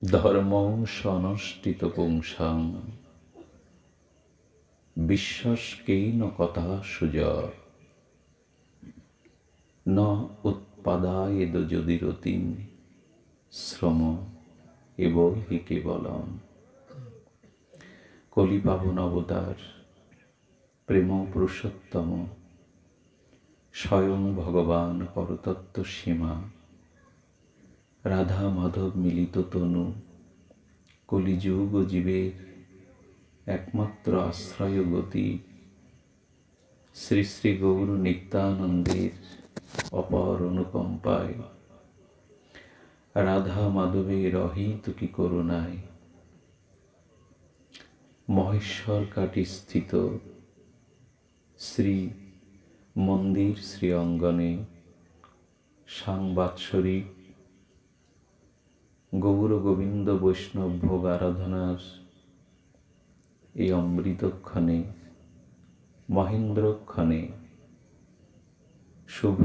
ধর্মং সনষ্ঠিত পুংসাং বিশ্বাসকেন কথা সুজা ন উৎপাদায়েদ যদি রতিম শ্রম এব হি কেবলম। কলিপাবন অবতার প্রেম পুরুষোত্তম স্বয়ং ভগবান পরতত্ত্ব সীমা রাধা মাধব মিলিত তনু কলিযুগ জীবের একমাত্র আশ্রয় গতি শ্রী শ্রী গৌর নিত্যানন্দের অপার অনুকম্পায় রাধা মাধবের অহেতুকী করুণায় মহেশ্বর কাটি স্থিত শ্রী মন্দির শ্রী অঙ্গনে সাংবাৎসরিক গৌর গোবিন্দ বৈষ্ণব ভোগ আরাধনার এই অমৃতক্ষণে মহেন্দ্রক্ষণে শুভ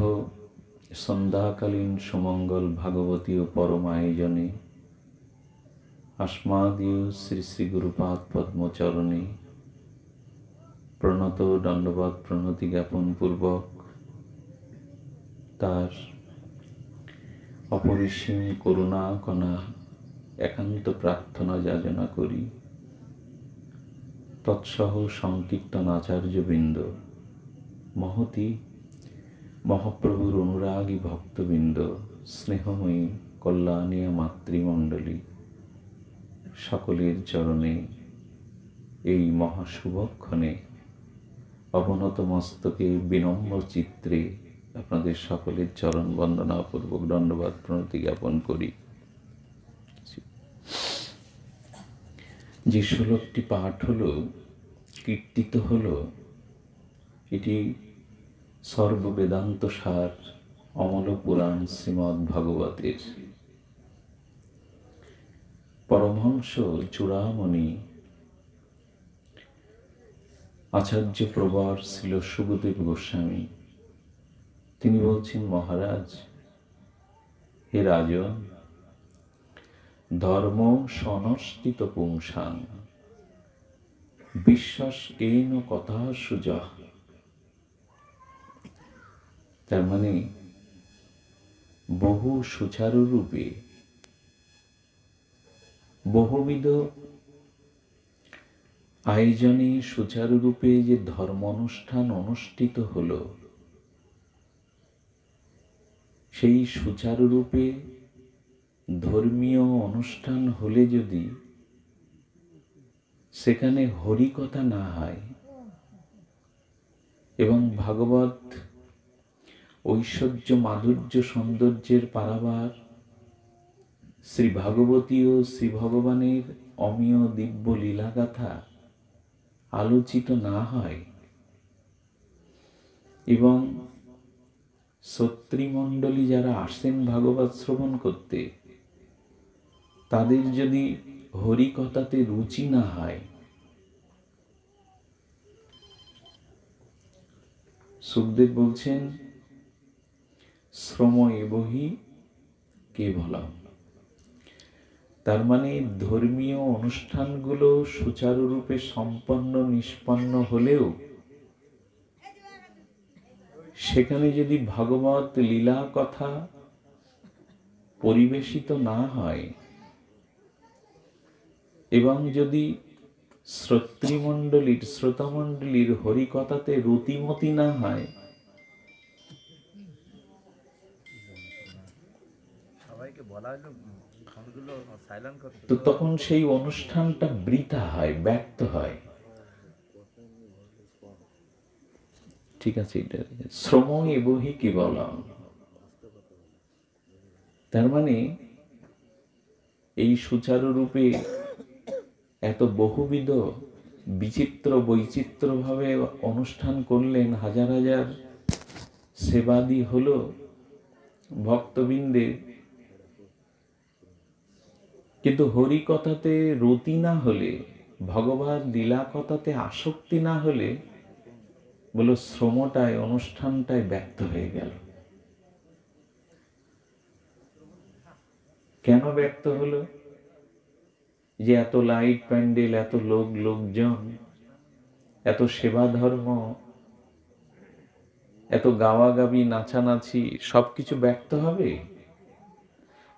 সন্ধ্যাকালীন সুমঙ্গল ভাগবতী ও পরম আয়োজনে আস্মাদীয় শ্রী শ্রী গুরুপাদ পদ্মচরণে প্রণত দণ্ডবৎ প্রণতি জ্ঞাপন পূর্বক তার অপরিসীম করুণা কণা একান্ত প্রার্থনা যাচনা করি। তৎসহ সংকীর্তন আচার্যবৃন্দ, মহতি মহাপ্রভুর অনুরাগী ভক্তবৃন্দ, স্নেহময়ী কল্যাণীয় মাতৃমণ্ডলী, সকলের চরণে এই মহাশুভক্ষণে অবনত মস্তকে বিনম্র চিত্রে আপনাদের সকলের চরণ বন্দনা পূর্বক দণ্ডবাদ প্রণতি জ্ঞাপন করি। যে শ্লোকটি পাঠ হলো, কীর্তিত হলো, এটি সর্ববেদান্ত সার অমল পুরাণ শ্রীমদ্ ভাগবতের পরমহংস চূড়ামণি আচার্য প্রবর ছিল সুখদেব গোস্বামী। তিনি বলছেন, মহারাজ, হে রাজন, ধর্ম সনষ্ঠিত পুংসাং বিশ্বাসকেন কথা সুজা। তার মানে বহু সুচারুরূপে বহুবিধ আয়োজনে সুচারুরূপে যে ধর্ম অনুষ্ঠান অনুষ্ঠিত হলো, সেই সুচারুরূপে ধর্মীয় অনুষ্ঠান হলে যদি সেখানে হরিকথা না হয় এবং ভাগবত ঐশ্বর্য মাধুর্য সৌন্দর্যের পারাবার শ্রী ভাগবতী ও শ্রী ভগবানের অমীয় দিব্য লীলাগাথা আলোচিত না হয় এবং শ্রোতৃমণ্ডলী যারা আসেন ভাগবত শ্রবণ করতে, তাদের যদি হরিকথাতে রুচি না হয়, সুখদেব বলছেন, শ্রম এবহি কেবলম। তার মানে ধর্মীয় অনুষ্ঠানগুলো সুচারুরূপে সম্পন্ন নিষ্পন্ন হলেও সেখানে যদি ভাগবত লীলা কথা পরিবেশিত না হয় এবং যদি শ্রোতামণ্ডলীর হরিকথাতে রতিমতি না হয়, তো তখন সেই অনুষ্ঠানটা বৃথা হয়, ব্যর্থ হয়। ঠিক আছে, এটা শ্রম এবহি কেবলম। তার মানে এই সুচারুরূপে এত বহুবিধ বিচিত্র বৈচিত্র্যভাবে অনুষ্ঠান করলেন, হাজার হাজার সেবাদি হলো ভক্তবৃন্দে, কিন্তু হরিকথাতে রতি না হলে, ভগবান লীলা কথাতে আসক্তি না হলে, বলো শ্রমটায় অনুষ্ঠানটায় ব্যর্থ হয়ে গেল। কেন ব্যর্থ হলো? যে এত লাইট প্যান্ডেল, এত লোকজন, এত সেবা ধর্ম, এত গাওয়াগাবি, নাচানাচি, সবকিছু ব্যক্ত হবে?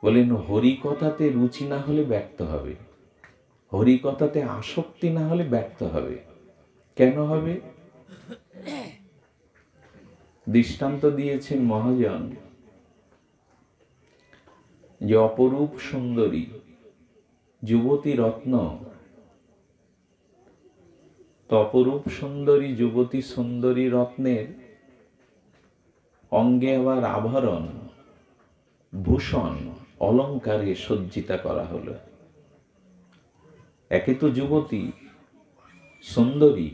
বলেন হরি কথাতে রুচি না হলে ব্যক্ত হবে, হরি কথাতে আসক্তি না হলে ব্যক্ত হবে। কেন হবে? দৃষ্টান্ত দিয়েছেন মহাজন যে অপরূপ সুন্দরী যুবতী রত্ন, তো অপরূপ সুন্দরী যুবতী সুন্দরী রত্নের অঙ্গে আবার আভরণ, ভূষণ, অলঙ্কারে সজ্জিতা করা হলো। একে তো যুবতী সুন্দরী,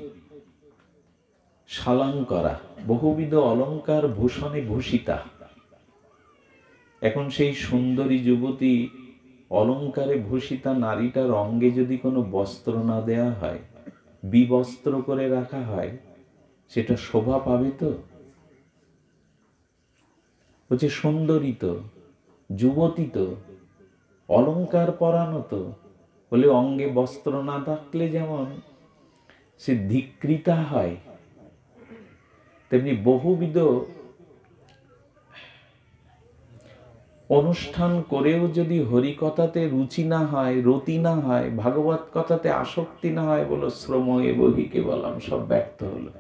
শালাঙ্করা, বহুবিধ অলঙ্কার ভূষণে ভূষিতা। এখন সেই সুন্দরী যুবতী অলঙ্কারে ভূষিতা নারীটার অঙ্গে যদি কোনো বস্ত্র না দেয়া হয়, বিবস্ত্র করে রাখা হয়, সেটা শোভা পাবে তো? বলছে সুন্দরী তো, যুবতী তো, অলঙ্কার পরানো তো, বলে অঙ্গে বস্ত্র না থাকলে যেমন সে ধিক্কৃতা হয়, তেমনি বহুবিধ অনুষ্ঠান করেও যদি হরি কথাতে রুচি না হয়, রতি না হয়, ভাগবত কথাতে আসক্তি না হয়, বলো শ্রম এবহি কেবলম, সব ব্যর্থ হলো।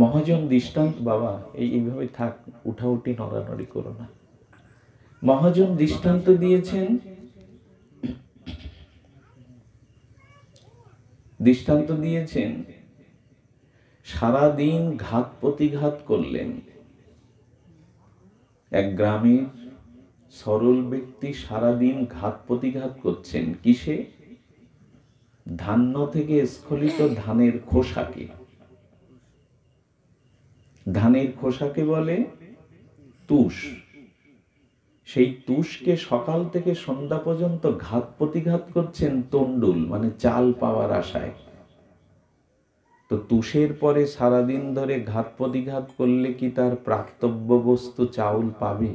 মহাজন দৃষ্টান্ত, বাবা এইভাবে থাক, উঠাউঠি নড়ানড়ি করো না। মহাজন দৃষ্টান্ত দিয়েছেন, সারাদিন ঘাত প্রতিঘাত করলেন। এক গ্রামের সরল ব্যক্তি সারাদিন ঘাত প্রতিঘাত করছেন। কিসে? ধান্য থেকে স্খলিত ধানের খোসাকে। ধানের খোসাকে বলে তুষ। সেই তুষকে সকাল থেকে সন্ধ্যা পর্যন্ত ঘাত প্রতিঘাত করছেন তন্ডুল, মানে চাল পাওয়ার আশায়। তো তুষের পরে সারাদিন ধরে ঘাত প্রতিঘাত করলে কি তার প্রাপ্তব্য বস্তু চাউল পাবে?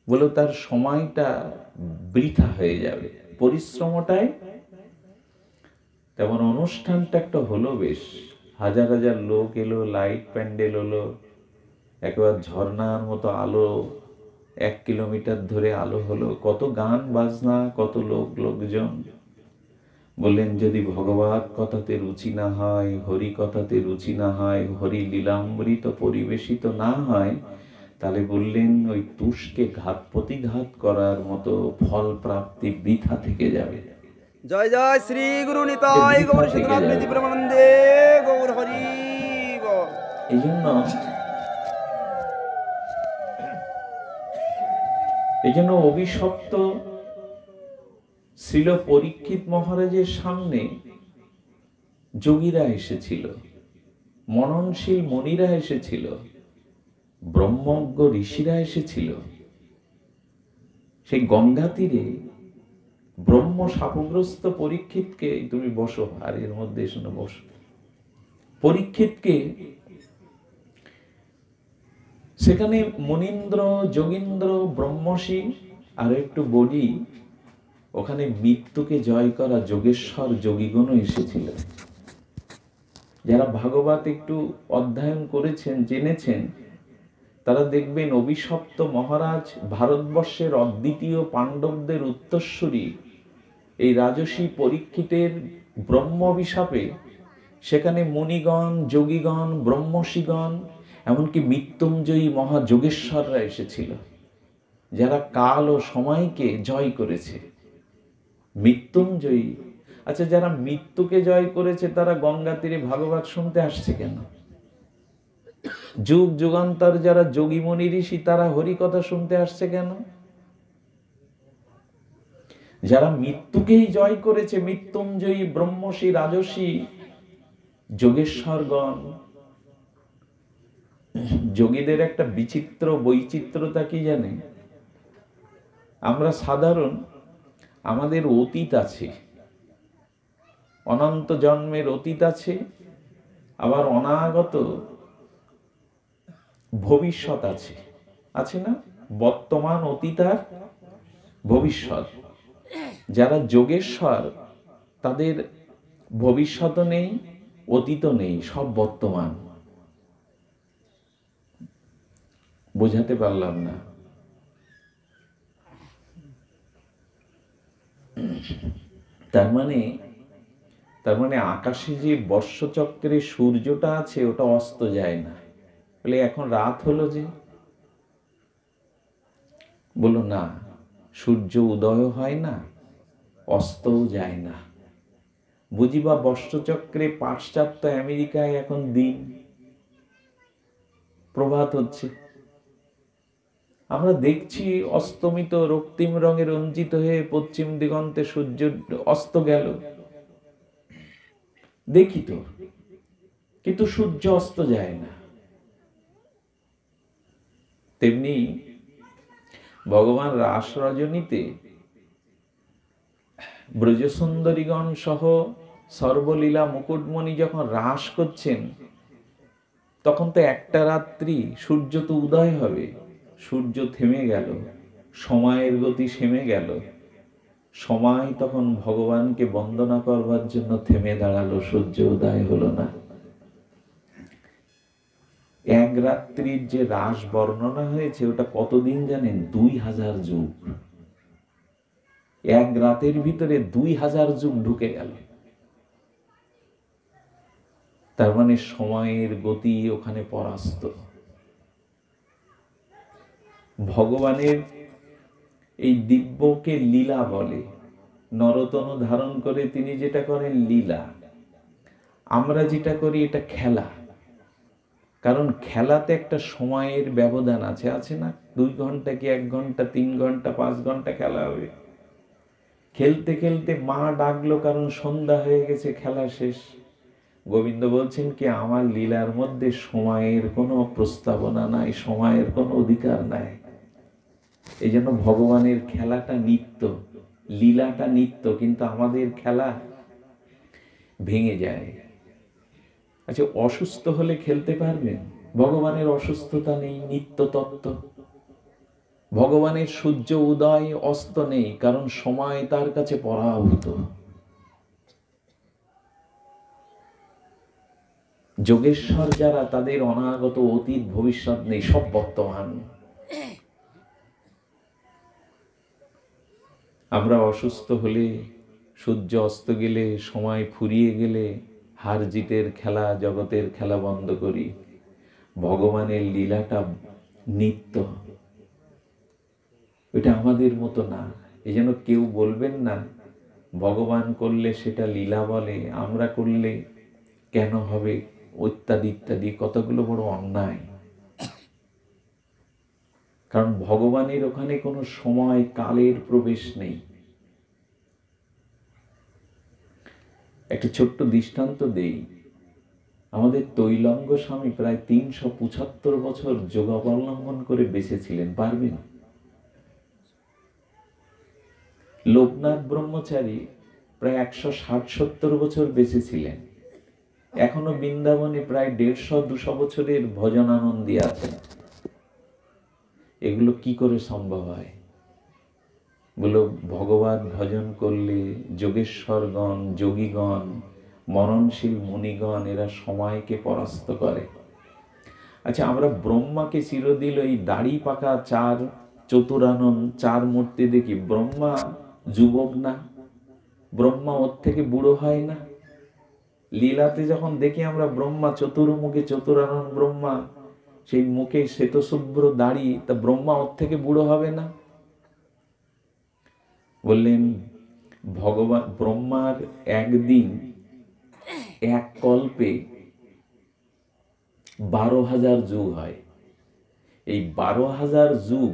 বলে তার সময়টা বৃথা হয়ে যাবে, পরিশ্রমটাই। তেমন অনুষ্ঠানটা একটা হলো বেশ, হাজার হাজার লোক এলো, লাইট প্যান্ডেল হলো, একেবারে ঝর্ণার মতো আলো, 1 কিলোমিটার ধরে আলো হলো, কত গান বাজনা, কত লোকজন। বললেন যদি ভগবত কথাতে রুচি না হয়, হরি কথাতে রুচি না হয়, হরি লীলামৃত পরিবেশিত না হয়, তাহলে বললেন ওই তুষকে ঘাত প্রতিঘাত করার মতো ফল প্রাপ্তি বৃথা থেকে যাবে। জয় জয় শ্রী গুরু নিতাই গৌর সীতানাথ প্রীতি প্রেমানন্দে গৌর হরি বল। এই জন্য অভিশপ্ত শ্রীল পরীক্ষিত মহারাজের সামনে যোগীরা এসেছিল, মননশীল মণিরা এসেছিল, ব্রহ্মজ্ঞ ঋষিরা এসেছিল। সেই গঙ্গা তীরে ব্রহ্ম শাপগ্রস্ত পরীক্ষিতকে, তুমি বসো, আর এর মধ্যে এসে বসো, পরীক্ষিতকে সেখানে মনীন্দ্র, যোগীন্দ্র, ব্রহ্মশী আর একটু বডি, ওখানে মৃত্যুকে জয় করা যোগেশ্বর যোগীগণ এসেছিল। যারা ভাগবত একটু অধ্যয়ন করেছেন, জেনেছেন, তারা দেখবেন অভিশপ্ত মহারাজ ভারতবর্ষের অদ্বিতীয় পাণ্ডবদের উত্তরসূরি এই রাজসী পরীক্ষিতের ব্রহ্ম অভিশাপে সেখানে মুনিগণ, যোগীগণ, ব্রহ্মশীগণ, এমনকি মৃত্যুঞ্জয়ী মহাযোগেশ্বররা এসেছিল, যারা কাল ও সময়কে জয় করেছে। মৃত্যুঞ্জয়ী, আচ্ছা, যারা মৃত্যুকে জয় করেছে তারা গঙ্গা তীরে ভাগবত শুনতে আসছে কেন? যুগ যুগান্তর যারা যোগী মুনি ঋষি, তারা হরি কথা শুনতে আসছে কেন? যারা মৃত্যুকেই জয় করেছে, মৃত্যুঞ্জয়ী ব্রহ্মশী, রাজসী, যোগেশ্বরগণ, যোগীদের একটা বিচিত্র বৈচিত্র্যতা কি জানে? আমরা সাধারণ, আমাদের অতীত আছে, অনন্ত জন্মের অতীত আছে, আবার অনাগত ভবিষ্যৎ আছে। আছে না, বর্তমান, অতীত আর ভবিষ্যৎ। যারা যোগেশ্বর তাদের ভবিষ্যৎও নেই, অতীতও নেই, সব বর্তমান। বোঝাতে পারলাম না? তার মানে আকাশে যে বর্ষচক্রে সূর্যটা আছে ওটা অস্ত যায় না। বলে এখন রাত হলো যে, বলো না, সূর্য উদয় হয় না, অস্তও যায় না। বুঝিবা বর্ষচক্রে পাশ্চাত্য আমেরিকায় এখন দিন, প্রভাত হচ্ছে। আমরা দেখছি অস্তমিত রক্তিম রঙে রঞ্জিত হয়ে পশ্চিম দিগন্তে সূর্য অস্ত গেল, দেখি তো, কিন্তু সূর্য অস্ত যায় না। তেমনি ভগবান রাস রজনীতে ব্রজসুন্দরীগণ সহ সর্বলীলা মুকুটমণি যখন রাস করছেন, তখন তো একটা রাত্রি, সূর্য তো উদয় হবে, সূর্য থেমে গেল, সময়ের গতি থেমে গেল। সময় তখন ভগবানকে বন্দনা করবার জন্য থেমে দাঁড়ালো, সূর্য উদয় হলো না। এক রাত্রির যে রাস বর্ণনা হয়েছে ওটা কতদিন জানেন? 2000 যুগ। এক রাতের ভিতরে 2000 যুগ ঢুকে গেল। তার মানে সময়ের গতি ওখানে পরাস্ত। ভগবানের এই দিব্যকে লীলা বলে। নরতন ধারণ করে তিনি যেটা করেন লীলা, আমরা যেটা করি এটা খেলা। কারণ খেলাতে একটা সময়ের ব্যবধান আছে, আছে না? 2 ঘন্টা কি 1 ঘন্টা, 3 ঘন্টা, 5 ঘন্টা খেলা হবে। খেলতে খেলতে মা ডাকলো কারণ সন্ধ্যা হয়ে গেছে, খেলা শেষ। গোবিন্দ বলছেন কি, আমার লীলার মধ্যে সময়ের কোনো প্রস্তাবনা নাই, সময়ের কোনো অধিকার নাই। এই জন্য ভগবানের খেলাটা নিত্য, লীলাটা নিত্য, কিন্তু আমাদের খেলা ভেঙে যায়। আচ্ছা, অসুস্থ হলে খেলতে পারবেন? ভগবানের অসুস্থতা নেই, নিত্য তত্ত্ব। ভগবানের সূর্য উদয় অস্ত নেই, কারণ সময় তার কাছে পরাভূত। যোগেশ্বর যারা, তাদের অনাগত অতীত ভবিষ্যৎ নেই, সব বর্তমান। আমরা অসুস্থ হলে, সূর্য অস্ত গেলে, সময় ফুরিয়ে গেলে হার জিতের খেলা, জগতের খেলা বন্ধ করি। ভগবানের লীলাটা নিত্য, এটা আমাদের মতো না। এই জন্য কেউ বলবেন না ভগবান করলে সেটা লীলা বলে, আমরা করলে কেন হবে, ইত্যাদি ইত্যাদি কতগুলো বড় অন্যায়। কারণ ভগবানের ওখানে কোনো সময় কালের প্রবেশ নেই। একটা ছোট্ট দৃষ্টান্ত দেই। আমাদের তৈলঙ্গ স্বামী প্রায় 375 বছর যোগ অবলম্বন করে বেঁচেছিলেন, পারবেন? লোকনাথ ব্রহ্মচারী প্রায় 160-70 বছর বেঁচেছিলেন, এখনো বৃন্দাবনে প্রায় 150-200 বছরের ভজনানন্দী আছেন। এগুলো কি করে সম্ভব হয়? বলো, ভগবান ভজন করলে যোগেশ্বরগণ, যোগীগণ, মননশীল মুনিগণ এরা সময়কে পরাস্ত করে। আচ্ছা, আমরা ব্রহ্মাকে চিরদিল এই দাড়ি পাকা 4 চতুরানন 4 মূর্তি দেখি। ব্রহ্মা যুবক না? ব্রহ্মা ওর থেকে বুড়ো হয় না? লীলাতে যখন দেখি আমরা ব্রহ্মা চতুর্মুখে চতুরানন ব্রহ্মা, সেই মুখে শ্বেতশুভ্র দাড়ি, তা ব্রহ্মা ওর থেকে বুড়ো হবে না? বললেন ভগবান ব্রহ্মার একদিন, এক কল্পে 12,000 যুগ হয়। এই 12,000 যুগ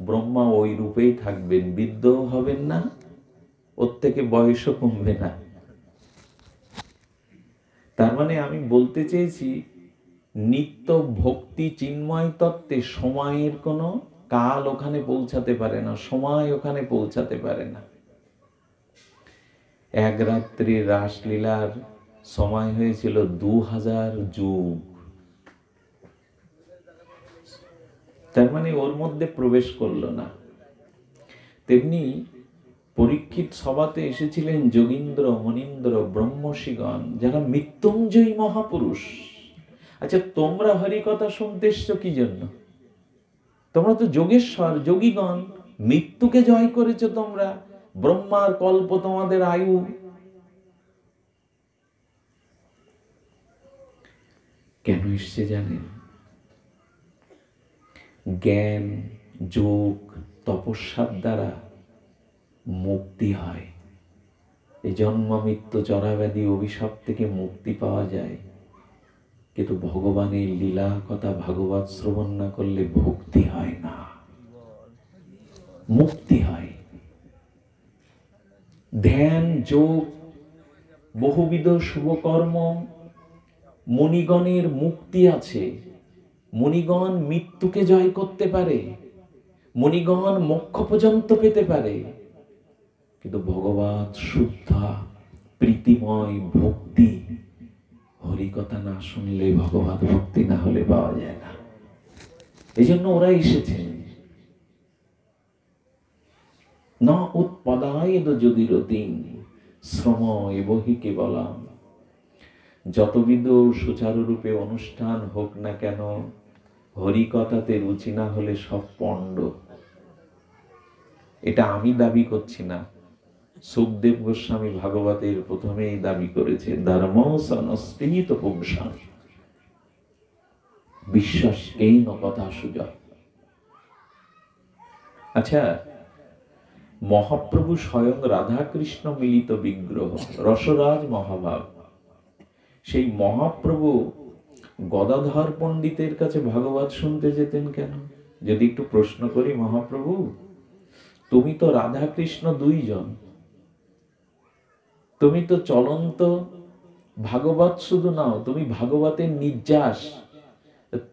ব্রহ্মা ওই রূপেই থাকবেন, বৃদ্ধও হবেন না, ওর থেকে বয়সও কমবে না। তার মানে আমি বলতে চেয়েছি, নিত্য ভক্তি চিন্ময় তত্ত্বে সময়ের কোনো কাল ওখানে পৌঁছাতে পারে না, সময় ওখানে পৌঁছাতে পারে না। এক রাত্রি রাসলীলার সময় হয়েছিল 2000 যুগ। তার মানে ওর মধ্যে প্রবেশ করলো না। তেমনি পরীক্ষিত সভাতে এসেছিলেন যোগীন্দ্র, মনীন্দ্র, ব্রহ্মর্ষিগণ, যারা মৃত্যুঞ্জয়ী মহাপুরুষ। আচ্ছা, তোমরা হরি কথা শুনতে এসছো কি জন্য? তোমরা তো যোগেশ্বর, যোগীগণ, মৃত্যুকে জয় করেছো তোমরা। ব্রহ্মার কল্প তোমাদের আয়ু। কেন এসছে জানেন? জ্ঞান, যোগ, তপস্যার দ্বারা মুক্তি হয়। এই জন্ম মৃত্যু জরাব্যাধি অভিশাপ থেকে মুক্তি পাওয়া যায়। কিন্তু ভগবানের লীলা কথা ভাগবত শ্রবণ না করলে ভক্তি হয় না, মুক্তি হয়। ধ্যান, যোগ, বহুবিধ শুভকর্ম, মুনিগণের মুক্তি আছে। মুনিগণ মৃত্যুকে জয় করতে পারে, মুনিগণ মোক্ষ পর্যন্ত পেতে পারে। কিন্তু ভগবত শুদ্ধা প্রীতিময় ভক্তি, হরিকথা না শুনলে, ভগবত ভক্তি না হলে পাওয়া যায় না। এই জন্য ওরা এসেছেন। ন উৎপদায়েদ যদিরতিং শ্রম এবহি কেবলম। যতবিধ সুচারুরূপে অনুষ্ঠান হোক না কেন, হরিকথাতে রুচি না হলে সব পণ্ড। এটা আমি দাবি করছি না, সুখদেব গোস্বামী ভাগবতের প্রথমেই দাবি করেছে, ধর্ম সনস্কৃত পুংসাং বিশ্বাস এই কথা সুযোগ। আচ্ছা, মহাপ্রভু স্বয়ং রাধা কৃষ্ণ মিলিত বিগ্রহ, রসরাজ মহাভাব। সেই মহাপ্রভু গদাধর পণ্ডিতের কাছে ভাগবত শুনতে যেতেন কেন? যদি একটু প্রশ্ন করি, মহাপ্রভু তুমি তো রাধা কৃষ্ণ দুইজন, তুমি তো চলন্ত ভাগবত শুধু নাও, তুমি ভাগবতের নির্যাস,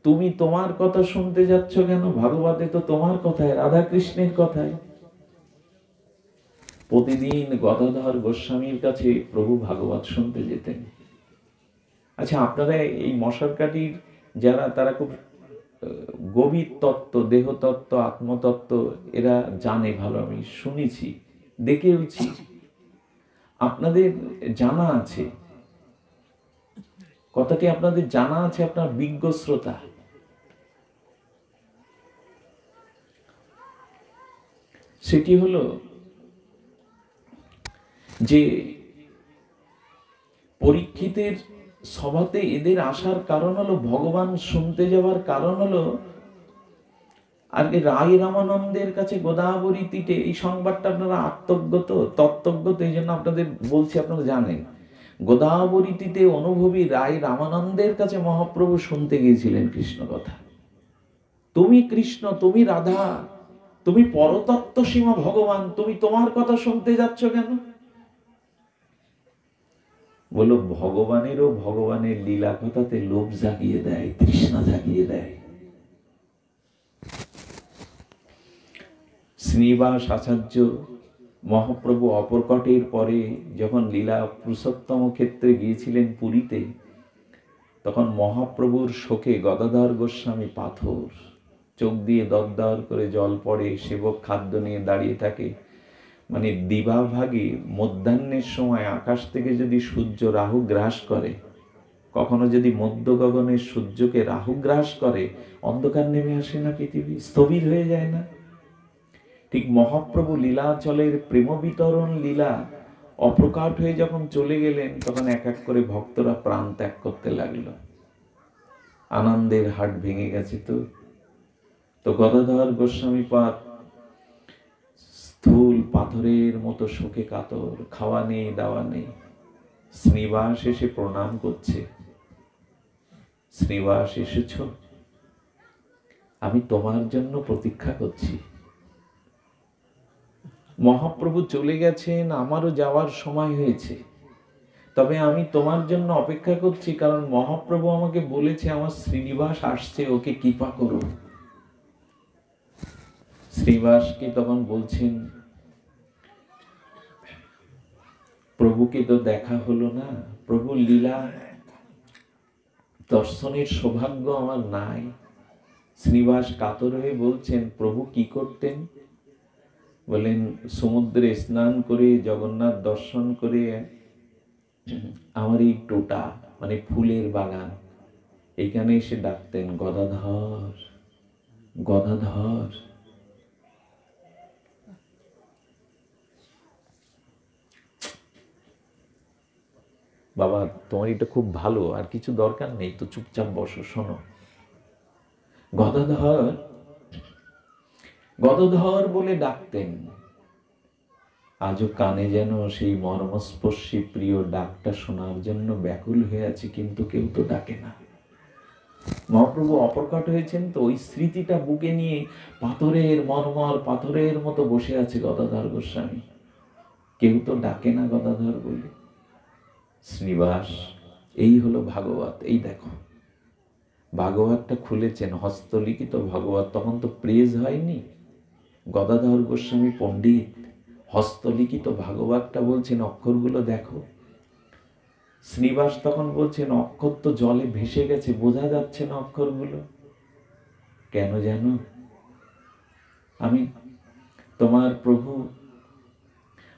তুমি তোমার কথা শুনতে যাচ্ছ কেন? ভাগবতে তো তোমার কথায়, রাধা কৃষ্ণের কথায়। প্রতিদিন গদাধর গোস্বামীর কাছে প্রভু ভাগবত শুনতে যেতেন। আচ্ছা, আপনারা এই মশারকাঠির যারা, তারা খুব গভীর তত্ত্ব, দেহতত্ত্ব, আত্মতত্ত্ব এরা জানে ভালো, আমি শুনেছি, দেখেওছি, আপনাদের জানা আছে, কথাটি আপনাদের জানা আছে, আপনার বিজ্ঞ শ্রোতা। সেটি হলো যে পরীক্ষিতের সভাতে এদের আসার কারণ হলো, ভগবান শুনতে যাওয়ার কারণ হলো, আর রায় রামানন্দের কাছে গোদাবরী তীরে, এই সংবাদটা আপনারা আত্মজ্ঞত, তত্ত্বজ্ঞত, এই জন্য আপনাদের বলছি, আপনারা জানেন। গোদাবরী তীরে অনুভবী রায় রামানন্দের কাছে মহাপ্রভু শুনতে গিয়েছিলেন কৃষ্ণ কথা। তুমি কৃষ্ণ, তুমি রাধা, তুমি পরতত্ত্ব সীমা ভগবান, তুমি তোমার কথা শুনতে যাচ্ছ কেন? বলো, ভগবানেরও ভগবানের লীলা কথাতে লোভ জাগিয়ে দেয়, তৃষ্ণা জাগিয়ে দেয়। শ্রীনিবাস আচার্য মহাপ্রভু অপরকটের পরে যখন লীলা পুরুষোত্তম ক্ষেত্রে গিয়েছিলেন পুরীতে, তখন মহাপ্রভুর শোকে গদাধর গোস্বামী পাথর, চোখ দিয়ে দরদর করে জল পড়ে, সেবক খাদ্য নিয়ে দাঁড়িয়ে থাকে। মানে দিবাভাগে মধ্যাহ্নের সময় আকাশ থেকে যদি সূর্য রাহু গ্রাস করে, কখনো যদি মধ্য গগনের সূর্যকে রাহু গ্রাস করে, অন্ধকার নেমে আসে না, পৃথিবী স্থবির হয়ে যায় না? ঠিক মহাপ্রভু লীলাচলের প্রেম বিতরণ লীলা অপ্রকাট হয়ে যখন চলে গেলেন, তখন এক এক করে ভক্তরা প্রাণ ত্যাগ করতে লাগলো। আনন্দের হাট ভেঙে গেছে। তো গদাধর গোস্বামী পাদ স্থূল পাথরের মতো শোকে কাতর, খাওয়া নেই, দাওয়া নেই। শ্রীনিবাস এসে প্রণাম করছে, শ্রীনিবাস এসেছ, আমি তোমার জন্য প্রতীক্ষা করছি। মহাপ্রভু চলে গেছেন, আমারও যাওয়ার সময় হয়েছে, তবে আমি তোমার জন্য অপেক্ষা করছি, কারণ মহাপ্রভু আমাকে বলেছে আমার শ্রীনিবাস আসছে, ওকে কৃপা করো। শ্রীনিবাসকে তখন বলছেন, প্রভুকে তো দেখা হলো না, প্রভুর লীলা দর্শনের সৌভাগ্য আমার নাই, শ্রীবাস কাতর হয়ে বলছেন, প্রভু কি করতেন? বলেন, সমুদ্রে স্নান করে জগন্নাথ দর্শন করে আমার এই টোটা মানে ফুলের বাগান, এইখানে এসে ডাকতেন, গদাধর গদাধর। বাবা, তোমার এটা খুব ভালো, আর কিছু দরকার নেই তো, চুপচাপ বসো, শোনো। গদাধর গদাধর বলে ডাকতেন। আজও কানে যেন সেই মর্মস্পর্শী প্রিয় ডাকটা শোনার জন্য ব্যাকুল হয়ে আছে, কিন্তু কেউ তো ডাকে না। মহাপ্রভু অপরকট হয়েছেন তো ওই স্মৃতিটা বুকে নিয়ে পাথরের মর্মর পাথরের মতো বসে আছে গদাধর গোস্বামী, কেউ তো ডাকে না গদাধর বলে। শ্রীবাস, এই হলো ভাগবত। এই দেখো, ভাগবতটা খুলেছেন, হস্তলিখিত ভাগবত। তখন তো প্রেজ হয়নি, গদাধর গোস্বামী পণ্ডিত হস্তলিখিত ভাগবতটা বলছেন, অক্ষরগুলো দেখো। শ্রীবাস তখন বলছেন, অক্ষর তো জলে ভেসে গেছে, বোঝা যাচ্ছে না অক্ষরগুলো। কেন জানো? আমি তোমার প্রভু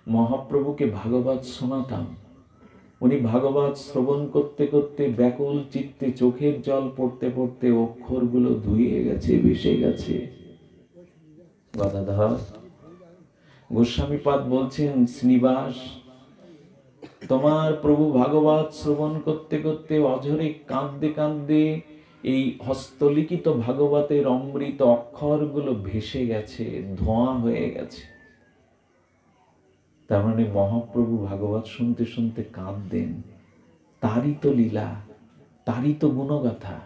মহাপ্রভুকে ভাগবত শোনাতাম, উনি ভাগবত শ্রবণ করতে করতে ব্যাকুল চিত্তে চোখের জল পড়তে পড়তে অক্ষরগুলো ধুয়ে গেছে, ভেসে গেছে। গদাধর গোস্বামীপাদ বলছেন, শ্রীবাস, তোমার প্রভু ভাগবত শ্রবণ করতে করতে অঝরে কাঁদতে কাঁদতে এই হস্তলিখিত ভাগবতের অমৃত অক্ষরগুলো ভেসে গেছে, ধোঁয়া হয়ে গেছে। তার মানে মহাপ্রভু ভাগবত শুনতে শুনতে কাঁদতেন। তারই তো লীলা, তারই তো গুণগাথা।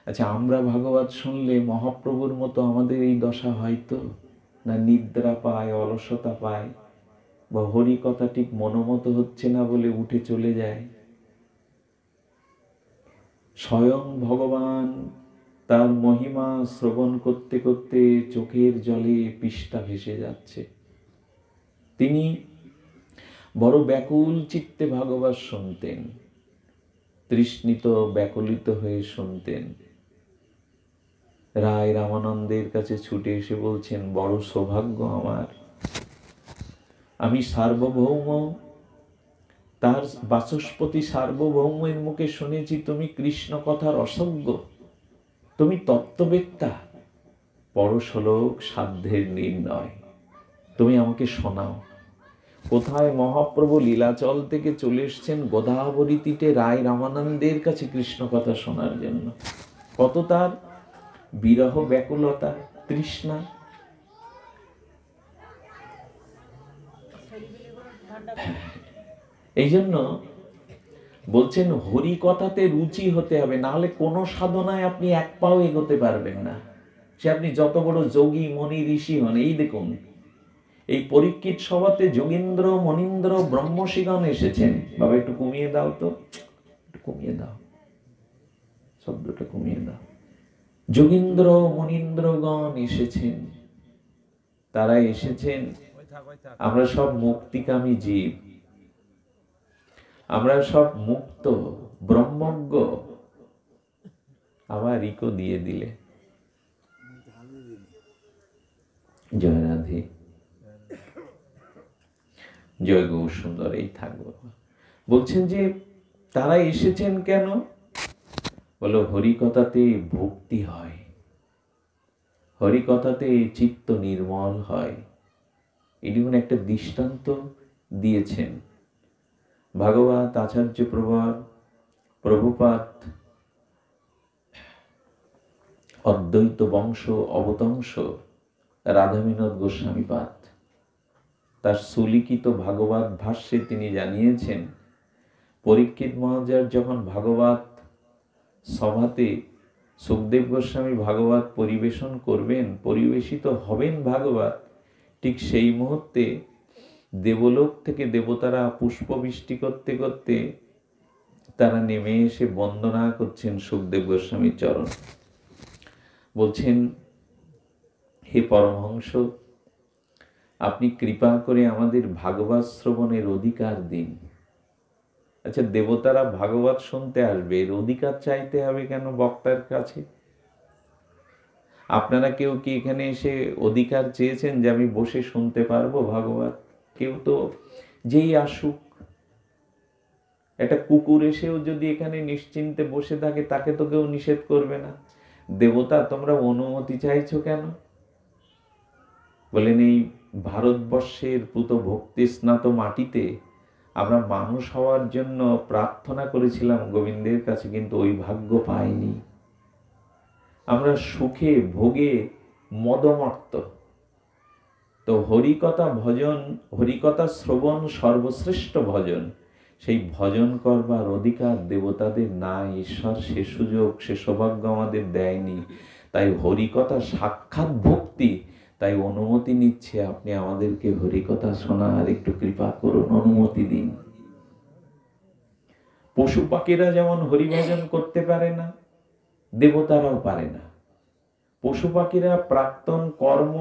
আচ্ছা, আমরা ভাগবত শুনলে মহাপ্রভুর মতো আমাদের এই দশা হয়তো না? নিদ্রা পায়, অলসতা পায়, বা হরি কথা ঠিক মনোমতো হচ্ছে না বলে উঠে চলে যায়। স্বয়ং ভগবান তার মহিমা শ্রবণ করতে করতে চোখের জলে পৃষ্ঠা ভেসে যাচ্ছে। তিনি বড় ব্যাকুল চিত্তে ভাগবত শুনতেন, তৃষ্ণিত ব্যাকুলিত হয়ে শুনতেন। রায় রামানন্দের কাছে ছুটে এসে বলছেন, বড় সৌভাগ্য আমার, আমি সার্বভৌম, তার বাচস্পতি সার্বভৌমের মুখে শুনেছি তুমি কৃষ্ণ কথার অসজ্ঞ, তুমি তত্ত্ববেত্তা, পরশলোক সাধ্যের নির্ণয়, তুমি আমাকে শোনাও। কোথায় মহাপ্রভু লীলাচল থেকে চলে এসছেন গোদাবরী তীরে রায় রামানন্দের কাছে কৃষ্ণ কথা শোনার জন্য। কত তার বিরহ, ব্যাকুলতা, তৃষ্ণা। এই জন্য বলছেন, হরি কথাতে রুচি হতে হবে, না হলে কোনো সাধনায় আপনি এক পাও এগোতে পারবেন না। সে আপনি যত বড় যোগী মনি ঋষি হন। এই দেখুন, এই পরীক্ষিত সভাতে যোগীন্দ্র মনীন্দ্র ব্রহ্মশিগণ এসেছেন। বাবা একটু কমিয়ে দাও তো, একটু কমিয়ে দাও, শব্দটা কমিয়ে দাও। যোগীন্দ্র মনীন্দ্রগণ এসেছেন, তারা এসেছেন। আমরা সব মুক্তিকামী জীব, আমরা সব মুক্ত ব্রহ্মজ্ঞ। আবার ইকো দিয়ে দিলে। জয় রাধে, জয় গৌর সুন্দর। এই থাকবো। বলছেন যে তারা এসেছেন কেন? বলো, হরিকথাতে ভক্তি হয়, হরিকথাতে চিত্ত নির্মল হয়। এটি একটা দৃষ্টান্ত দিয়েছেন ভাগবত আচার্য প্রভুপাদ অদ্বৈত বংশ অবতংশ রাধাবিনোদ গোস্বামীপাদ তার সুলিখিত ভাগবত ভাষ্যে তিনি জানিয়েছেন, পরীক্ষিত মহারাজ যখন ভাগবত সভাতে সুখদেব গোস্বামী ভাগবত পরিবেশন করবেন, পরিবেশিত হবেন ভাগবত, ঠিক সেই মুহূর্তে দেবলোক থেকে দেবতারা পুষ্পবৃষ্টি করতে করতে তারা নেমে এসে বন্দনা করছেন সুখদেব গোস্বামীর চরণ। বলছেন, হে পরমহংস, আপনি কৃপা করে আমাদের ভাগবত শ্রবণের অধিকার দিন। আচ্ছা, দেবতারা ভাগবত শুনতে আসবে, এর অধিকার চাইতে হবে কেন বক্তার কাছে? আপনারা কেউ কি এখানে এসে অধিকার চেয়েছেন যে আমি বসে শুনতে পারবো ভাগবত? কেউ তো, যেই আসুক, একটা কুকুর এসেও যদি এখানে নিশ্চিন্তে বসে থাকে তাকে তো কেউ নিষেধ করবে না। দেবতা, তোমরা অনুমতি চাইছো কেন? বলেন, এই ভারতবর্ষের পুত ভক্তি স্নাত মাটিতে আমরা মানুষ হওয়ার জন্য প্রার্থনা করেছিলাম গোবিন্দের কাছে, কিন্তু ওই ভাগ্য পাইনি। আমরা সুখে ভোগে মদমত্ত। তো হরিকথা ভজন, হরিকথা শ্রবণ সর্বশ্রেষ্ঠ ভজন। সেই ভজন করবার অধিকার দেবতাদের নাই, ঈশ্বর সে সুযোগ, সে সৌভাগ্য আমাদের দেয়নি। তাই হরিকথা সাক্ষাৎ ভক্তি, তাই অনুমতি নিচ্ছে, আপনি আমাদেরকে হরিকথা শোনার একটু কৃপা করুন, অনুমতি দিন। পশু পাখিরা যেমন হরিভজন করতে পারে না, দেবতারাও পারে না। পশু পাখিরা প্রাক্তন কর্ম,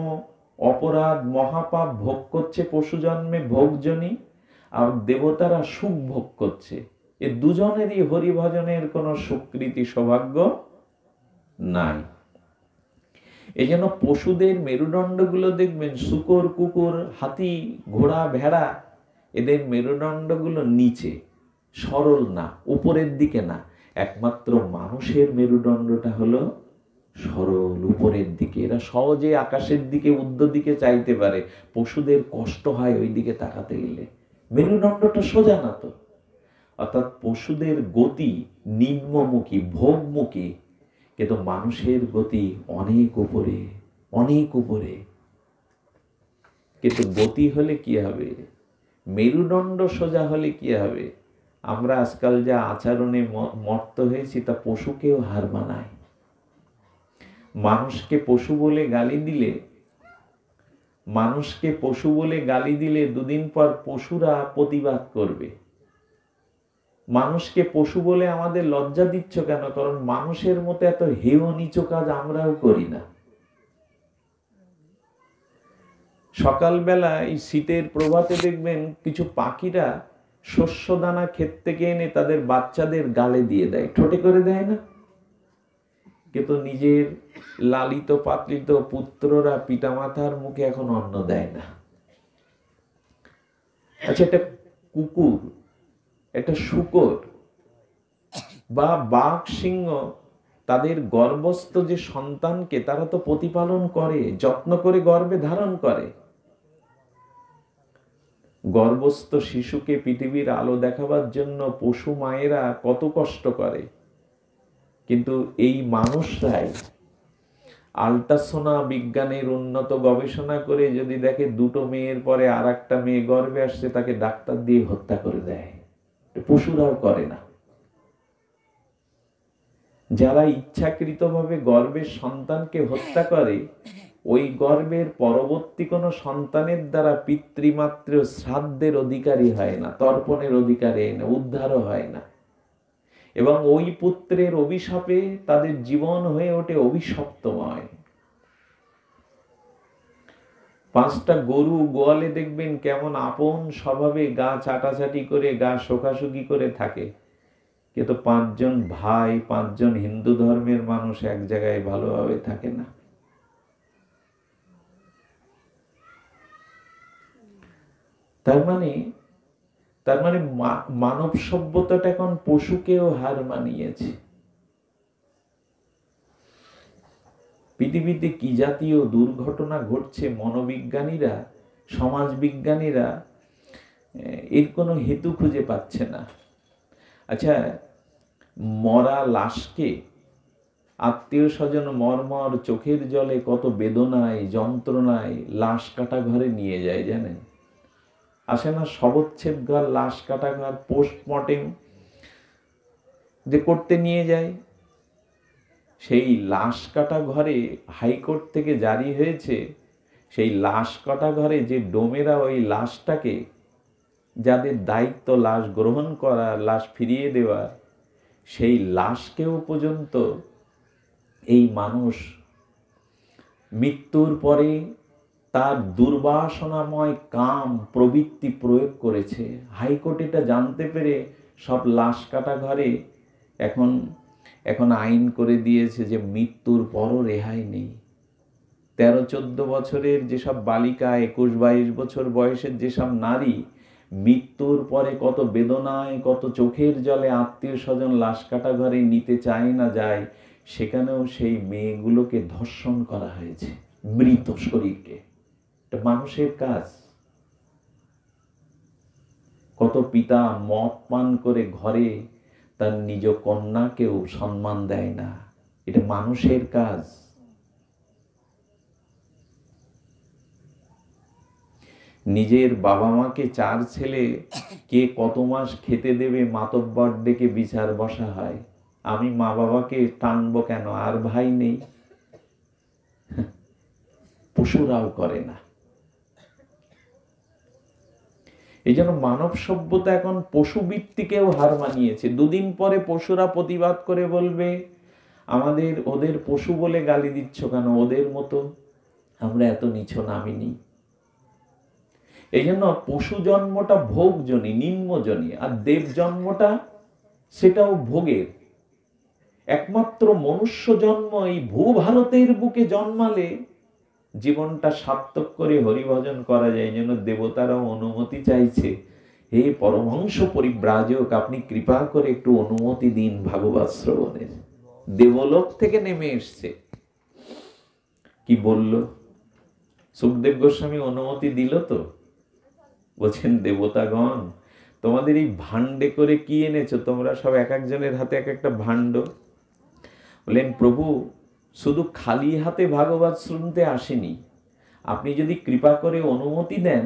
অপরাধ, মহাপাপ ভোগ করছে পশু জন্মে, ভোগজনী, আর দেবতারা সুখ ভোগ করছে। এ দুজনেরই হরিভজনের কোনো স্বীকৃতি সৌভাগ্য নাই। এই জন্য পশুদের মেরুদণ্ডগুলো দেখবেন, শূকর, কুকুর, হাতি, ঘোড়া, ভেড়া, এদের মেরুদণ্ডগুলো নিচে, সরল না, উপরের দিকে না। একমাত্র মানুষের মেরুদণ্ডটা হলো সরল, উপরের দিকে। এরা সহজে আকাশের দিকে, ঊর্ধ্ব দিকে চাইতে পারে। পশুদের কষ্ট হয় ওই দিকে তাকাতে গেলে, মেরুদণ্ডটা সোজা না তো। অর্থাৎ পশুদের গতি নিম্নমুখী, ভোগমুখী, কিন্তু মানুষের গতি অনেক উপরে, অনেক উপরে। কিন্তু গতি হলে কি হবে? মেরুদণ্ড সোজা হলে কি হবে? আমরা আজকাল যা আচরণে মত্ত হয়েছি তা পশুকেও হার মানায়। মানুষকে পশু বলে গালি দিলে, মানুষকে পশু বলে গালি দিলে দুদিন পর পশুরা প্রতিবাদ করবে। মানুষকে পশু বলে আমাদের লজ্জা দিচ্ছ কেন? কারণ মানুষের মতো এত হেয় নিচু কাজ আমরাও করি না। সকালবেলা এই শীতের প্রভাতে দেখবেন কিছু পাখিরা শস্য দানা ক্ষেত থেকে এনে তাদের বাচ্চাদের গালে দিয়ে দেয়, ঠোঁটে করে দেয় না? কিন্তু নিজের লালিত পালিত পুত্ররা পিতামাতার মুখে এখন অন্ন দেয় না। আচ্ছা, একটা কুকুর, একটা শূকর বা বাঘ, সিংহ, তাদের গর্ভস্থ যে সন্তানকে তারা তো প্রতিপালন করে, যত্ন করে গর্ভে ধারণ করে। গর্ভস্থ শিশুকে পৃথিবীর আলো দেখাবার জন্য পশু মায়েরা কত কষ্ট করে। কিন্তু এই মানুষরাই আল্ট্রাসোনা বিজ্ঞানের উন্নত গবেষণা করে যদি দেখে দুটো মেয়ের পরে আর একটা মেয়ে গর্ভে আসছে, তাকে ডাক্তার দিয়ে হত্যা করে দেয়। পশুরাও করে না। যারা ইচ্ছাকৃতভাবে গর্ভের সন্তানকে হত্যা করে, ওই গর্ভের পরবর্তী কোনো সন্তানের দ্বারা পিতৃমাতৃ শ্রাদ্ধের অধিকারী হয় না, তর্পণের অধিকারী হয় না, উদ্ধারও হয় না। এবং ওই পুত্রের অভিশাপে তাদের জীবন হয়ে ওঠে অভিশপ্তময়। 5টা গরু গোয়ালে দেখবেন কেমন আপন স্বভাবে গা চাটাচাটি করে, গা শোকাশুকি করে থাকে। কিন্তু 5 জন ভাই, 5 জন হিন্দু ধর্মের মানুষ এক জায়গায় ভালোভাবে থাকে না। তার মানে মানব সভ্যতাটা এখন পশুকেও হার মানিয়েছে। পৃথিবীতে কি জাতীয় দুর্ঘটনা ঘটছে, মনোবিজ্ঞানীরা, সমাজবিজ্ঞানীরা এর কোনো হেতু খুঁজে পাচ্ছে না। আচ্ছা, মরা লাশকে আত্মীয় স্বজন মর্মর চোখের জলে কত বেদনায়, যন্ত্রণায় লাশ কাটা ঘরে নিয়ে যায় জানেন? আসে না শবচ্ছেদ ঘর, লাশ কাটা ঘর, পোস্টমর্টেম যে করতে নিয়ে যায়, সেই লাশ কাটা ঘরে হাইকোর্ট থেকে জারি হয়েছে, সেই লাশ কাটা ঘরে যে ডোমেরা ওই লাশটাকে, যাদের দায়িত্ব লাশ গ্রহণ করা, লাশ ফিরিয়ে দেওয়া, সেই লাশকেও পর্যন্ত এই মানুষ মৃত্যুর পরে তার দুর্বাসনাময় কাম প্রবৃত্তি প্রয়োগ করেছে। হাইকোর্ট এটা জানতে পেরে সব লাশ কাটা ঘরে এখন আইন করে দিয়েছে যে মৃত্যুর পরও রেহাই নেই। 13-14 বছরের যেসব বালিকা, 21-22 বছর বয়সের যেসব নারী মৃত্যুর পরে কত বেদনায়, কত চোখের জলে আত্মীয় স্বজন লাশ কাটা ঘরে নিতে চায় না যায়, সেখানেও সেই মেয়েগুলোকে ধর্ষণ করা হয়েছে, মৃত শরীরকে। এটা মানুষের কাজ। কত পিতা মদ পান করে ঘরে তার নিজ কন্যাকেও সম্মান দেয় না, এটা মানুষের কাজ। নিজের বাবা মাকে 4 ছেলে কে কত মাস খেতে দেবে মাতব্বর ডেকে বিচার বসা হয়। আমি মা বাবাকে টানবো কেন, আর ভাই নেই? পশুরাও করে না। এই জন্য মানব সভ্যতা এখন পশুবৃত্তিকেও হার মানিয়েছে। 2 দিন পরে পশুরা প্রতিবাদ করে বলবে, ওদের পশু বলে গালি দিচ্ছ কেন, ওদের মতো আমরা এত নিচু নামিনি। এই জন্য পশু জন্মটা ভোগজনী, নিম্নজনী, আর দেব জন্মটা সেটাও ভোগের। একমাত্র মনুষ্য জন্ম এই ভূভারতের বুকে জন্মালে জীবনটা সার্থক করে হরিভজন করা যায়। যেন দেবতারাও অনুমতি চাইছে, হে পরমহংস পরিব্রাজক, আপনি কৃপা করে একটু অনুমতি দিন ভাগবত শ্রবণের। দেবলোক থেকে নেমে এসছে। কি বলল? সুখদেব গোস্বামী অনুমতি দিল তো? বলছেন, দেবতাগণ তোমাদের এই ভান্ডে করে কি এনেছো? তোমরা সব এক একজনের হাতে এক একটা ভাণ্ড। বললেন, প্রভু শুধু খালি হাতে ভাগবত শুনতে আসেনি, আপনি যদি কৃপা করে অনুমতি দেন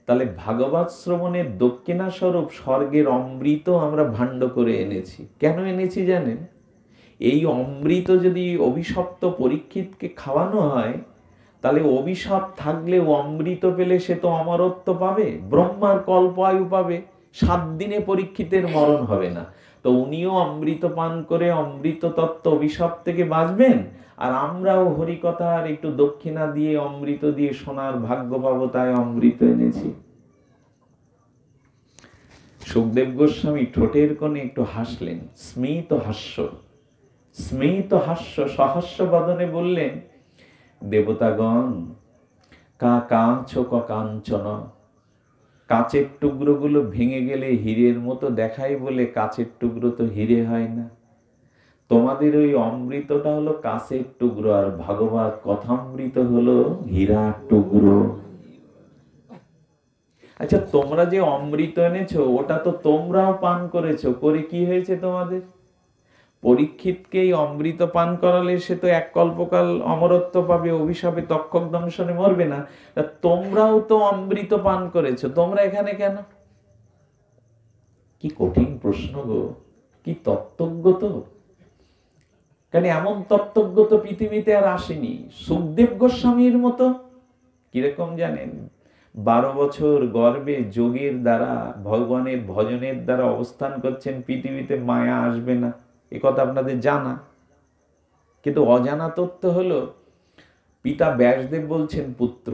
তাহলে ভাগবত শ্রবণের দক্ষিণা স্বরূপ স্বর্গের অমৃত আমরা ভাণ্ড করে এনেছি। কেন এনেছি জানেন? এই অমৃত যদি অভিশপ্ত পরীক্ষিতকে খাওয়ানো হয়, তাহলে অভিশাপ থাকলে অমৃত পেলে সে তো অমরত্ব পাবে, ব্রহ্মার কল্প আয়ু পাবে, 7 দিনে পরীক্ষিতের মরণ হবে না। তো উনিও অমৃত পান করে অমৃত তত্ত্ব অভিশাপ থেকে বাঁচবেন, আর আমরাও হরিকথার একটু দক্ষিণা দিয়ে অমৃত দিয়ে সোনার ভাগ্য পাবো, তাই অমৃত এনেছি। সুখদেব গোস্বামী ঠোঁটের কোণে একটু হাসলেন, স্মিত হাস্য, স্মিত হাস্য, সহাস্য বদনে বললেন, দেবতাগণ কাঁচ কাঞ্চন, কাঁচের টুকরোগুলো ভেঙে গেলে হীরের মতো দেখায় বলে কাঁচের টুকরো তো হীরে হয় না। তোমাদের ওই অমৃতটা হলো কাঁচের টুকরো, আর ভাগবত কথামৃত হলো হীরার টুকরো। আচ্ছা, তোমরা যে অমৃত এনেছো ওটা তো তোমরাও পান করেছো, করে কি হয়েছে তোমাদের? পরীক্ষিতকে এই অমৃত পান করালে সে তো এক কল্পকাল অমরত্ব পাবে, অভিশাপে তক্ষক দংশনে মরবে না। তোমরাও তো অমৃত পান করেছো, তোমরা এখানে কেন? কি কঠিন প্রশ্ন গো, কি তত্ত্বজ্ঞ তো। কারণ এমন তত্ত্বজ্ঞ তো পৃথিবীতে আর আসেনি। সুখদেব গোস্বামীর মতো কিরকম জানেন? 12 বছর গর্ভে যোগের দ্বারা, ভগবানের ভজনের দ্বারা অবস্থান করছেন, পৃথিবীতে মায়া আসবে না, এ কথা আপনাদের জানা। কিন্তু অজানা তথ্য হলো, পিতা ব্যাসদেব বলছেন, পুত্র,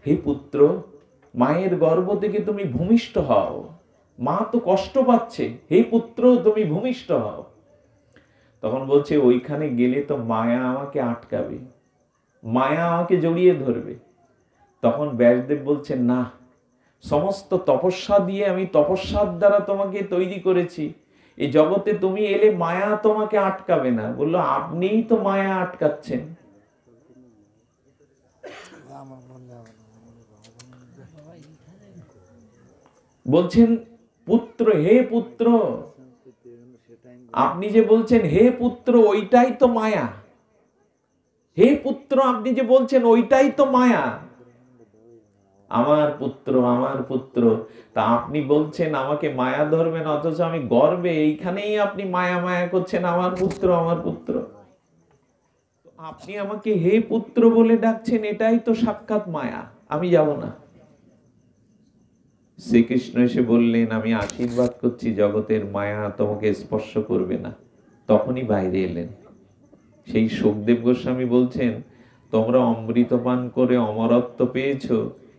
হে পুত্র, মায়ের গর্ভ থেকে তুমি ভূমিষ্ঠ হও, মা তো কষ্ট পাচ্ছে, হে পুত্র তুমি ভূমিষ্ঠ হও। তখন বলছে, ওইখানে গেলে তো মায়া আমাকে আটকাবে, মায়া আমাকে জড়িয়ে ধরবে। তখন ব্যাসদেব বলছেন, না, সমস্ত তপস্যা দিয়ে আমি তপস্যার দ্বারা তোমাকে তৈরি করেছি, এই জগতে তুমি এলে মায়া তোমাকে আটকাবে না। বললো, আপনিই তো মায়া আটকাচ্ছেন। বলছেন, পুত্র, হে পুত্র, আপনি যে বলছেন হে পুত্র, ওইটাই তো মায়া। হে পুত্র, আপনি যে বলছেন ওইটাই তো মায়া। আমার পুত্র, আমার পুত্র, তা আপনি বলছেন আমাকে মায়া ধরবেন, অথচ আমি গর্বে এইখানেই আপনি মায়া মায়া করছেন, আমার পুত্র, আমার পুত্র। আপনি আমাকে হে পুত্র বলে ডাকছেন, এটাই তো সাক্ষাৎ মায়া, আমি যাব না। শ্রীকৃষ্ণ এসে বললেন, আমি আশীর্বাদ করছি, জগতের মায়া তোমাকে স্পর্শ করবে না। তখনই বাইরে এলেন। সেই সুখদেব গোস্বামী বলছেন, তোমরা অমৃত পান করে অমরত্ব পেয়েছো,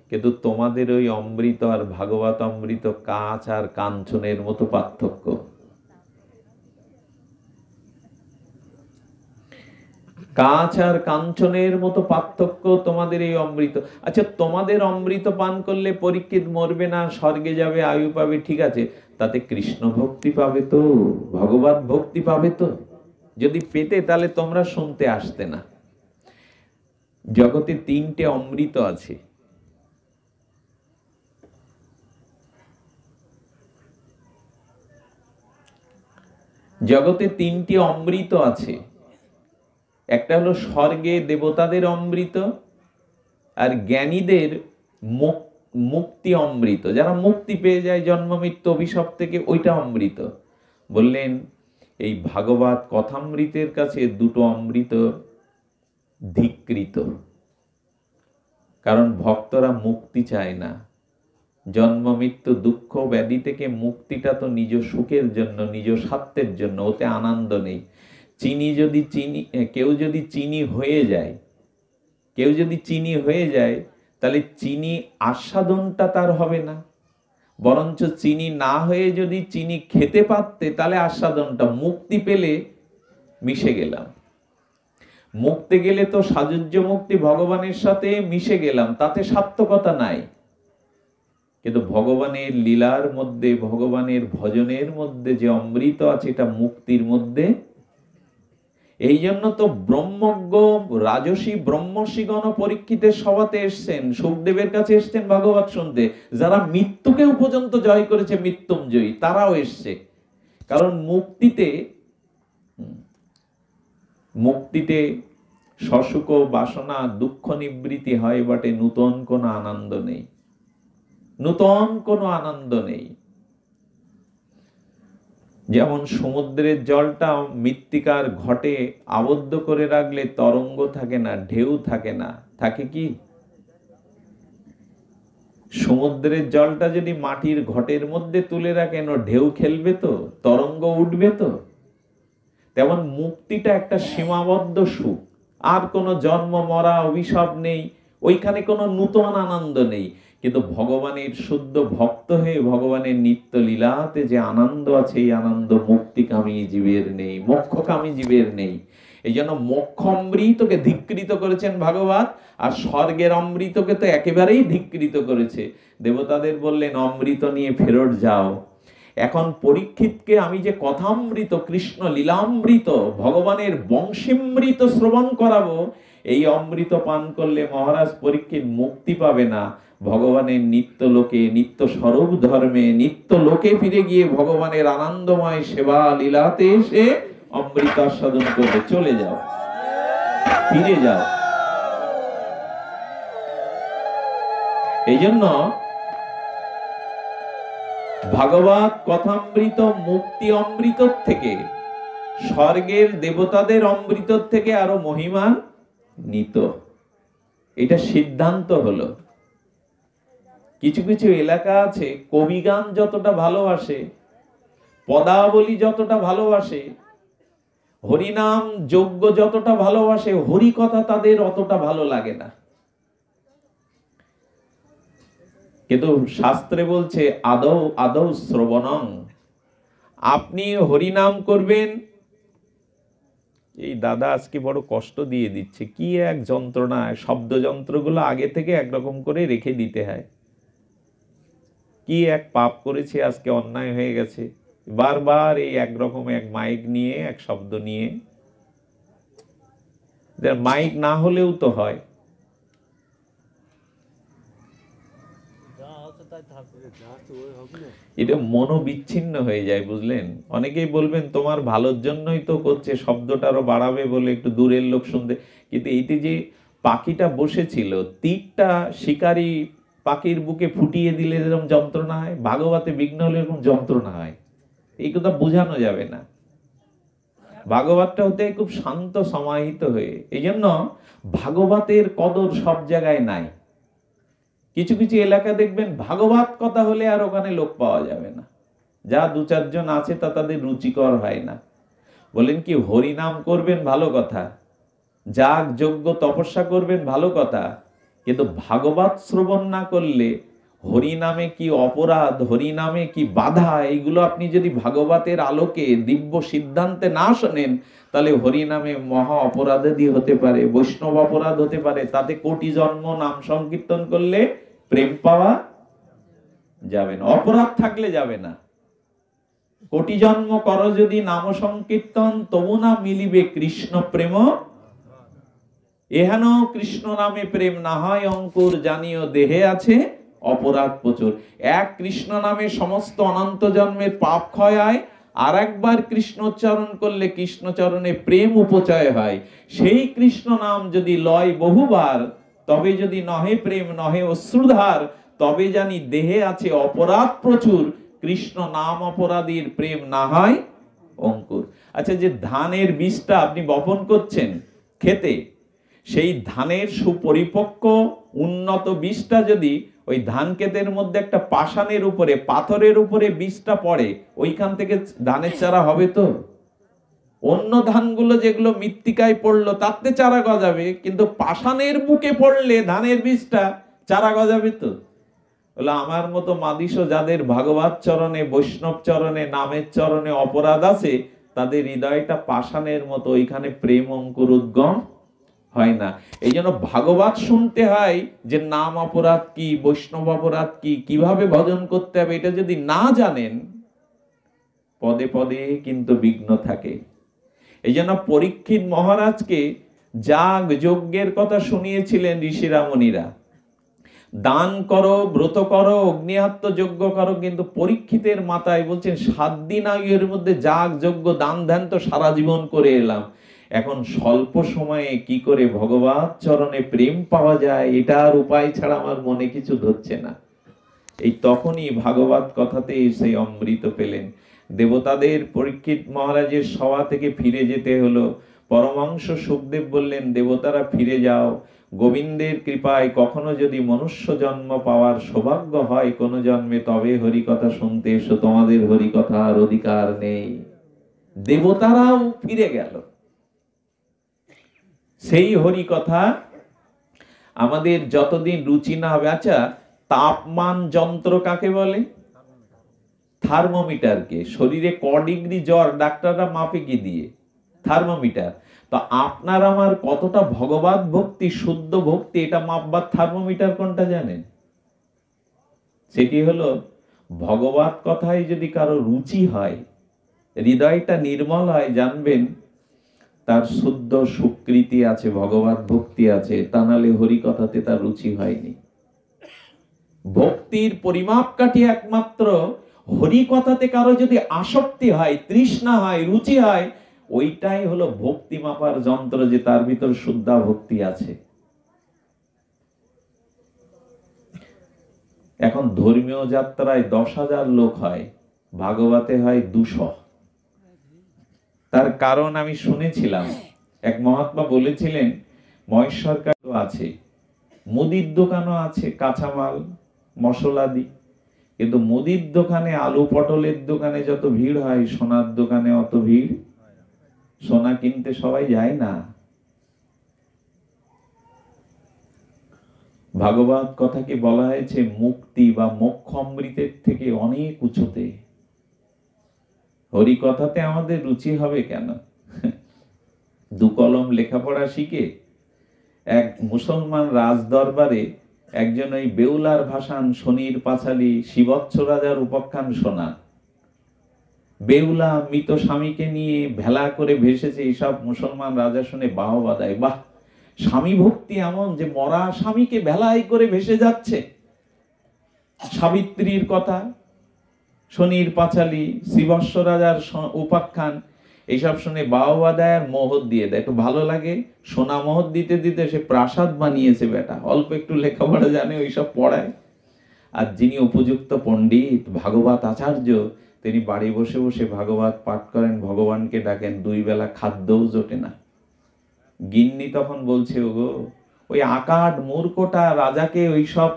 কিন্তু তোমাদের ওই অমৃত আর ভাগবত অমৃত কাঁচ আর কাঞ্চনের মতো পার্থক্য। কাঁচ আর কাঞ্চনের মতো পার্থক্য তোমাদের এই অমৃত। আচ্ছা, তোমাদের অমৃত পান করলে পরীক্ষিত মরবে না, স্বর্গে যাবে, আয়ু পাবে, ঠিক আছে, তাতে কৃষ্ণ ভক্তি পাবে তো, ভগবত ভক্তি পাবে তো? যদি পেতে তাহলে তোমরা শুনতে আসতে না। জগতে তিনটে অমৃত আছে। জগতে তিনটি অমৃত আছে। একটা হলো স্বর্গে দেবতাদের অমৃত, আর জ্ঞানীদের মুক্তি অমৃত, যারা মুক্তি পেয়ে যায় জন্ম মৃত্যু অভিশাপ থেকে, ওইটা অমৃত। বললেন এই ভাগবত কথামৃতের কাছে দুটো অমৃত ধিক্কৃত, কারণ ভক্তরা মুক্তি চায় না। জন্ম মৃত্যু দুঃখ ব্যাধি থেকে মুক্তিটা তো নিজ সুখের জন্য, নিজ স্বার্থের জন্য, ওতে আনন্দ নেই। কেউ যদি চিনি হয়ে যায় তাহলে চিনি আস্বাদনটা তার হবে না, বরঞ্চ চিনি না হয়ে যদি চিনি খেতে পারতে তাহলে আস্বাদনটা, মুক্তি পেলে মিশে গেলাম, মুক্তি গেলে তো সাযুজ্য মুক্তি, ভগবানের সাথে মিশে গেলাম, তাতে সার্থকতা নাই। কিন্তু ভগবানের লীলার মধ্যে, ভগবানের ভজনের মধ্যে যে অমৃত আছে, এটা মুক্তির মধ্যে। এই জন্য তো ব্রহ্মজ্ঞ রাজসী ব্রহ্মর্ষিগণ পরীক্ষিতের সভাতে এসছেন, সুখদেবের কাছে এসছেন ভাগবত শুনতে। যারা মৃত্যুকেও পর্যন্ত জয় করেছে, মৃত্যুঞ্জয়ী, তারাও এসছে। কারণ মুক্তিতে সসুখ বাসনা দুঃখ নিবৃত্তি হয় বটে, নূতন কোনো আনন্দ নেই, নূতন কোনো আনন্দ নেই। যেমন সমুদ্রের জলটা মৃত্তিকার ঘটে আবদ্ধ করে রাখলে তরঙ্গ থাকে না, ঢেউ থাকে না, থাকে কি? সমুদ্রের জলটা যদি মাটির ঘটের মধ্যে তুলে রাখেন, ও ঢেউ খেলবে তো, তরঙ্গ উঠবে তো। তেমন মুক্তিটা একটা সীমাবদ্ধ সুখ, আর কোনো জন্ম মরা অভিশাপ নেই, ওইখানে কোনো নূতন আনন্দ নেই। কিন্তু ভগবানের শুদ্ধ ভক্ত হয়ে ভগবানের নিত্য লীলাতে যে আনন্দ আছে, এই আনন্দ মুক্তিকামী জীবের নেই, মোক্ষকামী জীবের নেই। এই জন্য মোক্ষ অমৃতকে ধিক্কৃত করেছেন ভাগবত, আর স্বর্গের অমৃতকে তো একেবারেই ধিক্কৃত করেছে। দেবতাদের বললেন অমৃত নিয়ে ফেরত যাও। এখন পরীক্ষিতকে আমি যে কথামৃত, কৃষ্ণ লীলামৃত, ভগবানের বংশীমৃত শ্রবণ করাবো, এই অমৃত পান করলে মহারাজ পরীক্ষিত মুক্তি পাবে না। ভগবানের নিত্য লোকে, নিত্য স্বরূপ ধর্মে, নিত্য লোকে ফিরে গিয়ে ভগবানের আনন্দময় সেবা লীলাতে এসে অমৃত আস্বাদন করবে। চলে যাও, ফিরে যাও। এই জন্য ভাগবত কথামৃত মুক্তি অমৃত থেকে, স্বর্গের দেবতাদের অমৃত থেকে আরো মহিমা নিত, এটা সিদ্ধান্ত হলো। কিছু কিছু এলাকা আছে কবিগান যতটা ভালোবাসে, পদাবলী যতটা ভালোবাসে, হরিনাম যজ্ঞ যতটা ভালোবাসে, হরি কথা তাদের অতটা ভালো লাগে না। কিন্তু শাস্ত্রে বলছে আদৌ আদৌ শ্রবণং, আপনি হরিনাম করবেন। এই দাদা আজকে বড় কষ্ট দিয়ে দিচ্ছে, কি এক যন্ত্রণা। শব্দ যন্ত্রগুলো আগে থেকে একরকম করে রেখে দিতে হয়। কি এক পাপ করেছে, আজকে অন্যায় হয়ে গেছে, বারবার এই একরকম এক মাইক নিয়ে, এক শব্দ নিয়ে। মাইক না হলেও তো হয়। এটা মনোবিচ্ছিন্ন হয়ে যায়, বুঝলেন। অনেকেই বলবেন তোমার ভালোর জন্যই তো করছে, শব্দটা আরো বাড়াবে বলে, একটু দূরের লোক শুনতে। কিন্তু এইতে যে পাখিটা বসেছিল, তীরটা শিকারী পাখির বুকে ফুটিয়ে দিলে যেরকম যন্ত্রণা হয়, ভাগবতে বিঘ্ন হলে এরকম যন্ত্রণা হয়। এই কথা বোঝানো যাবে না। ভাগবতটা হতে খুব শান্ত সমাহিত হয়ে। এই জন্য ভাগবতের কদর সব জায়গায় নাই। কিছু কিছু এলাকা দেখবেন ভাগবত কথা হলে আর ওখানে লোক পাওয়া যাবে না, যা দু চারজন আছে তা তাদের রুচিকর হয় না। বলেন কি, হরিনাম করবেন ভালো কথা, যাগ যজ্ঞ তপস্যা করবেন ভালো কথা, কিন্তু ভাগবত শ্রবণ না করলে হরি নামে কি অপরাধ, হরি নামে কি বাধা, এইগুলো আপনি যদি ভাগবতের আলোকে দিব্য সিদ্ধান্তে না শোনেন, তাহলে হরি নামে মহা অপরাধী হতে পারে, বৈষ্ণব অপরাধ হতে পারে। তাতে কোটি জন্ম নাম সংকীর্তন করলে প্রেম পাওয়া যাবে না, অপরাধ থাকলে যাবে না। কোটি জন্ম কর যদি নাম সংকীর্তন, তবু না মিলিবে কৃষ্ণ প্রেম। এহেন কৃষ্ণ নামে প্রেম না হয় অঙ্কুর, জানিও দেহে আছে অপরাধ প্রচুর। এক কৃষ্ণ নামে সমস্ত অনন্ত জন্মের পাপ ক্ষয় হয়, আর একবার কৃষ্ণোচ্চারণ করলে কৃষ্ণচরণে প্রেম উপচয় হয়। সেই কৃষ্ণ নাম যদি লয় বহুবার, তবে যদি নহে প্রেম নহে অশ্রুধার, তবে জানি দেহে আছে অপরাধ প্রচুর। কৃষ্ণ নাম অপরাধীর, প্রেম না হয় অঙ্কুর। আচ্ছা, যে ধানের বীজটা আপনি বপন করছেন খেতে, সেই ধানের সুপরিপক্ক উন্নত বীজটা যদি ওই ধান ক্ষেতের মধ্যে একটা পাষাণের উপরে, পাথরের উপরে বীজটা পড়ে, ওইখান থেকে ধানের চারা হবে তো? অন্য ধানগুলো যেগুলো মৃত্তিকায় পড়লো তাতে চারা গজাবে, কিন্তু পাষাণের বুকে পড়লে ধানের বীজটা চারা গজাবে তো? বলে আমার মতো মাদিস যাদের ভাগবত চরণে, বৈষ্ণব চরণে, নামের চরণে অপরাধ আছে, তাদের হৃদয়টা পাষাণের মতো, ওইখানে প্রেম অঙ্কুর উদ্গম হয় না। এই জন্য ভাগবত শুনতে হয় যে নাম অপরাধ কি, বৈষ্ণব অপরাধ কি, কিভাবে ভজন করতে হবে, এটা যদি না জানেন, পদে পদে কিন্তু বিঘ্ন থাকে। এই জন্য পরীক্ষিত মহারাজকে যাগ যজ্ঞের কথা শুনিয়েছিলেন ঋষিরা মুনিরা, দান করো, ব্রত করো, অগ্নিহাত্য যজ্ঞ করো, কিন্তু পরীক্ষিতের মাথায় বলছেন 7 দিন আগে এর মধ্যে যাগ যজ্ঞ দান ধ্যান তো সারা জীবন করে এলাম, এখন স্বল্প সময়ে কি করে ভগবত চরণে প্রেম পাওয়া যায়, এটার উপায় ছাড়া আমার মনে কিছু ধরছে না। এই তখনই ভাগবত কথাতে সেই অমৃত পেলেন। দেবতাদের পরীক্ষিত মহারাজের সভা থেকে ফিরে যেতে হলো। পরমাংশ সুখদেব বললেন, দেবতারা ফিরে যাও, গোবিন্দের কৃপায় কখনো যদি মনুষ্য জন্ম পাওয়ার সৌভাগ্য হয় কোনো জন্মে, তবে হরি কথা শুনতে এসো, তোমাদের হরি কথার অধিকার নেই। দেবতারাও ফিরে গেল। সেই হরি কথা আমাদের যতদিন রুচি না হবে। আচ্ছা, তাপমান যন্ত্র কাকে বলে? থার্মোমিটারকে। শরীরে ক ডিগ্রি জ্বর ডাক্তাররা মাপে কি দিয়ে? থার্মোমিটার। তো আপনার আমার কতটা ভগবত ভক্তি, শুদ্ধ ভক্তি, এটা মাপবার থার্মোমিটার কোনটা জানেন? সেটি হলো ভগবত কথায় যদি কারো রুচি হয়, হৃদয়টা নির্মল হয়, জানবেন তার শুদ্ধ সুকৃতি আছে, ভগবত ভক্তি আছে, তা নাহলে হরি কথাতে তার রুচি হয়নি। ভক্তির পরিমাপ কাঠি একমাত্র হরি কথাতে কারো যদি আসক্তি হয়, তৃষ্ণা হয়, রুচি হয়, ওইটাই হলো ভক্তি মাপার যন্ত্র, যে তার ভিতর শুদ্ধা ভক্তি আছে। এখন ধর্মীয় যাত্রায় 10,000 লোক হয়, ভাগবতে হয় 200। তার কারণ আমি শুনেছিলাম, এক মহাত্মা বলেছিলেন, মহেশ্বর কার্য আছে, মুদির দোকানও আছে, কাঁচামাল মশলাদি, কিন্তু মুদির দোকানে, আলু পটলের দোকানে যত ভিড় হয়, সোনার দোকানে অত ভিড়। সোনা কিনতে সবাই যায় না। ভাগবত কথাকে বলা হয়েছে মুক্তি বা মোক্ষ অমৃতের থেকে অনেক উঁচুতে। হরি কথাতে আমাদের রুচি হবে কেন? 2 কলম লেখাপড়া শিখে এক মুসলমান রাজ দরবারে একজন ওই বেউলার ভাসান, শনির পাঁচালী, শিবচ্ছ রাজার উপাখ্যান শোনা। বেউলা মৃত স্বামীকে নিয়ে ভেলা করে ভেসেছে, এইসব মুসলমান রাজা শুনে বাহবা দেয়, বাহ, স্বামী ভক্তি এমন যে মরা স্বামীকে ভেলাই করে ভেসে যাচ্ছে। সাবিত্রীর কথা, শনির পাঁচালী, শিবস্ব রাজার উপাখ্যান, এইসব শুনে বাহবা দেয় আর মোহর দিয়ে দেয়। একটু ভালো লাগে, সোনা মোহর দিতে দিতে সে প্রাসাদ বানিয়েছে বেটা, অল্প একটু লেখাপড়া জানে, ওইসব পড়ায়। আর যিনি উপযুক্ত পণ্ডিত, ভাগবত আচার্য, তিনি বাড়ি বসে বসে ভাগবত পাঠ করেন, ভগবানকে ডাকেন, 2 বেলা খাদ্যও জোটে না। গিন্নি তখন বলছে, ওগো, ওই আকাট মূর্খটা রাজাকে ওইসব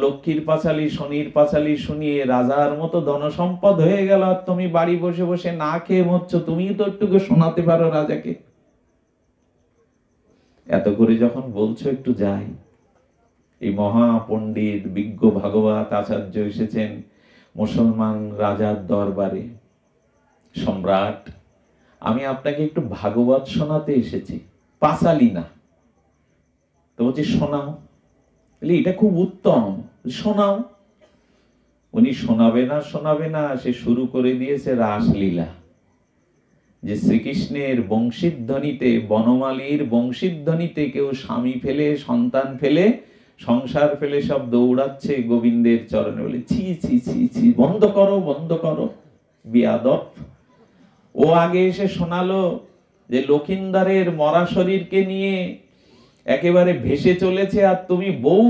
লক্ষ্মীর পাঁচালী, শনির পাঁচালী শুনিয়ে রাজার মতো ধনসম্পদ হয়ে গেল, আর তুমি বাড়ি বসে বসে না খেয়ে মরছো, তুমি তো একটু শোনাতে পারো রাজাকে। এত করে যখন বলছো, একটু যাই। এই মহা পণ্ডিত বিজ্ঞ ভাগবত আচার্য এসেছেন মুসলমান রাজার দরবারে। সম্রাট, আমি আপনাকে একটু ভাগবত শোনাতে এসেছি, পাঁচালি না। তো বলছি শোনাও। এটা খুব উত্তম, শোনাও। উনি শোনাবে না সে শুরু করে দিয়েছে রাসলীলা। যে শ্রীকৃষ্ণের বংশীধ্বনিতে, বনমালীর বংশীধ্বনিতে কেউ স্বামী ফেলে, সন্তান ফেলে, সংসার ফেলে সব দৌড়াচ্ছে গোবিন্দের চরণে। বলে ছি ছি ছি ছি, বন্ধ করো বন্ধ করো, বিয়াদব। ও আগে এসে শোনালো যে লক্ষিন্দারের মরা শরীরকে নিয়ে একেবারে ভেসে চলেছে, আর তুমি বউ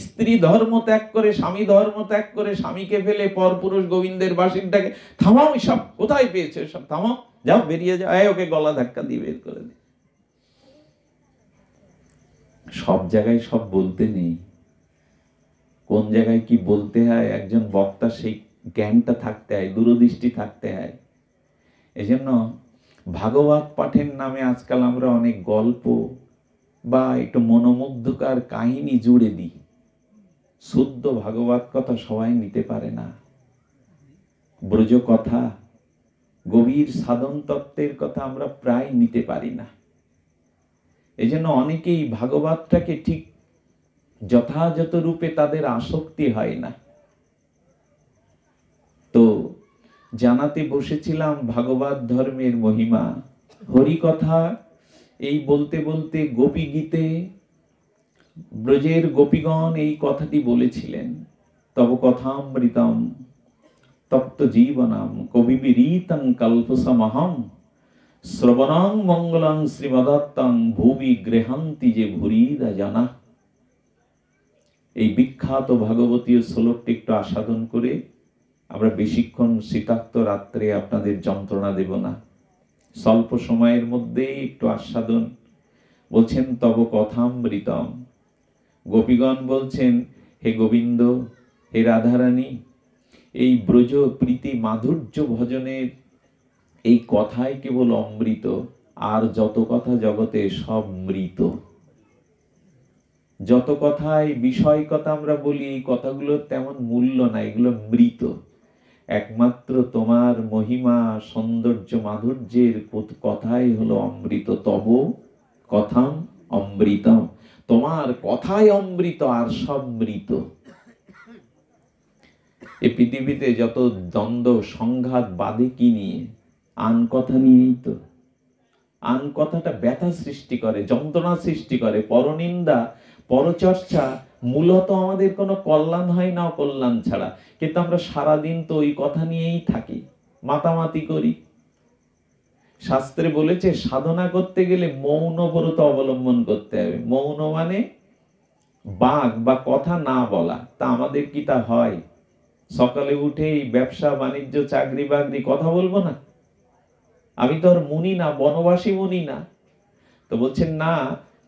স্ত্রী ধর্ম ত্যাগ করে, স্বামী ধর্ম ত্যাগ করে, স্বামীকে ফেলে পরপুরুষ গোবিন্দের বাসিরটাকে। থামাও, সব কোথায় পেয়েছে, সব থামাও, যাও বেরিয়ে যাও। ওকে গলা ধাক্কা দিয়ে বের করে দি। সব জায়গায় সব বলতে নেই, কোন জায়গায় কি বলতে হয় একজন বক্তা সেই জ্ঞানটা থাকতে হয়, দূরদৃষ্টি থাকতে হয়। এজন্য ভাগবত পাঠের নামে আজকাল আমরা অনেক গল্প বা একটু মনোমুগ্ধকর কাহিনী জুড়ে দিই। শুদ্ধ ভাগবত কথা সবাই নিতে পারে না। ব্রজ কথা, গভীর সাধন তত্ত্বের কথা আমরা প্রায় নিতে পারি না। এই জন্য অনেকেই ভাগবতটাকে ঠিক যথাযথ রূপে তাদের আসক্তি হয় না। তো জানাতে বসেছিলাম ভাগবত ধর্মের মহিমা, হরি কথা। এই বলতে বলতে গোপী গীতে ব্রজের গোপীগণ এই কথাটি বলেছিলেন, তব কথামৃতম তপ্ত জীবনম কবিবিরীতং কল্পসমহম শ্রবণং মঙ্গলং শ্রীমদত্তং ভুবি গৃহান্তি যে ভুরিদা জানা। এই বিখ্যাত ভাগবতীয় শ্লোকটি একটু আস্বাদন করে আমরা বেশিক্ষণ শীতাক্ত রাত্রে আপনাদের যন্ত্রণা দেব না, স্বল্প সময়ের মধ্যেই একটু আস্বাদন। বলছেন তব কথামৃতম, গোপীগণ বলছেন হে গোবিন্দ, হে রাধারানী, এই ব্রজ প্রীতি মাধুর্য ভজনের এই কথাই কেবল অমৃত, আর যত কথা জগতে সব মৃত। যত কথাই বিষয় কথা আমরা বলি, এই কথাগুলো তেমন মূল্য না, এগুলো মৃত। একমাত্র তোমার মহিমা সৌন্দর্য মাধুর্যের কথাই হলো অমৃত। তব কথাম অমৃতম, তোমার কথাই অমৃত, আর সব মৃত। এই পৃথিবীতে যত দ্বন্দ্ব সংঘাত বাদে কি নিয়ে? আন কথা নিয়েই তো। আন কথাটা ব্যথা সৃষ্টি করে, যন্ত্রণা সৃষ্টি করে, পরনিন্দা, পরচর্চা। মূলত আমাদের কোনো কল্যাণ হয় না, অকল্যাণ ছাড়া। কিন্তু আমরা সারাদিন তো ওই কথা নিয়েই থাকি, মাতামাতি করি। শাস্ত্রে বলেছে সাধনা করতে গেলে মৌন ব্রত অবলম্বন করতে হবে। মৌন মানে বাক বা কথা না বলা। তা আমাদের কি তা হয়? সকালে উঠেই ব্যবসা বাণিজ্য চাকরি বাকরি কথা বলবো না? আমি তো আর মুনি না, বনবাসী মুনি না। তো বলছেন না,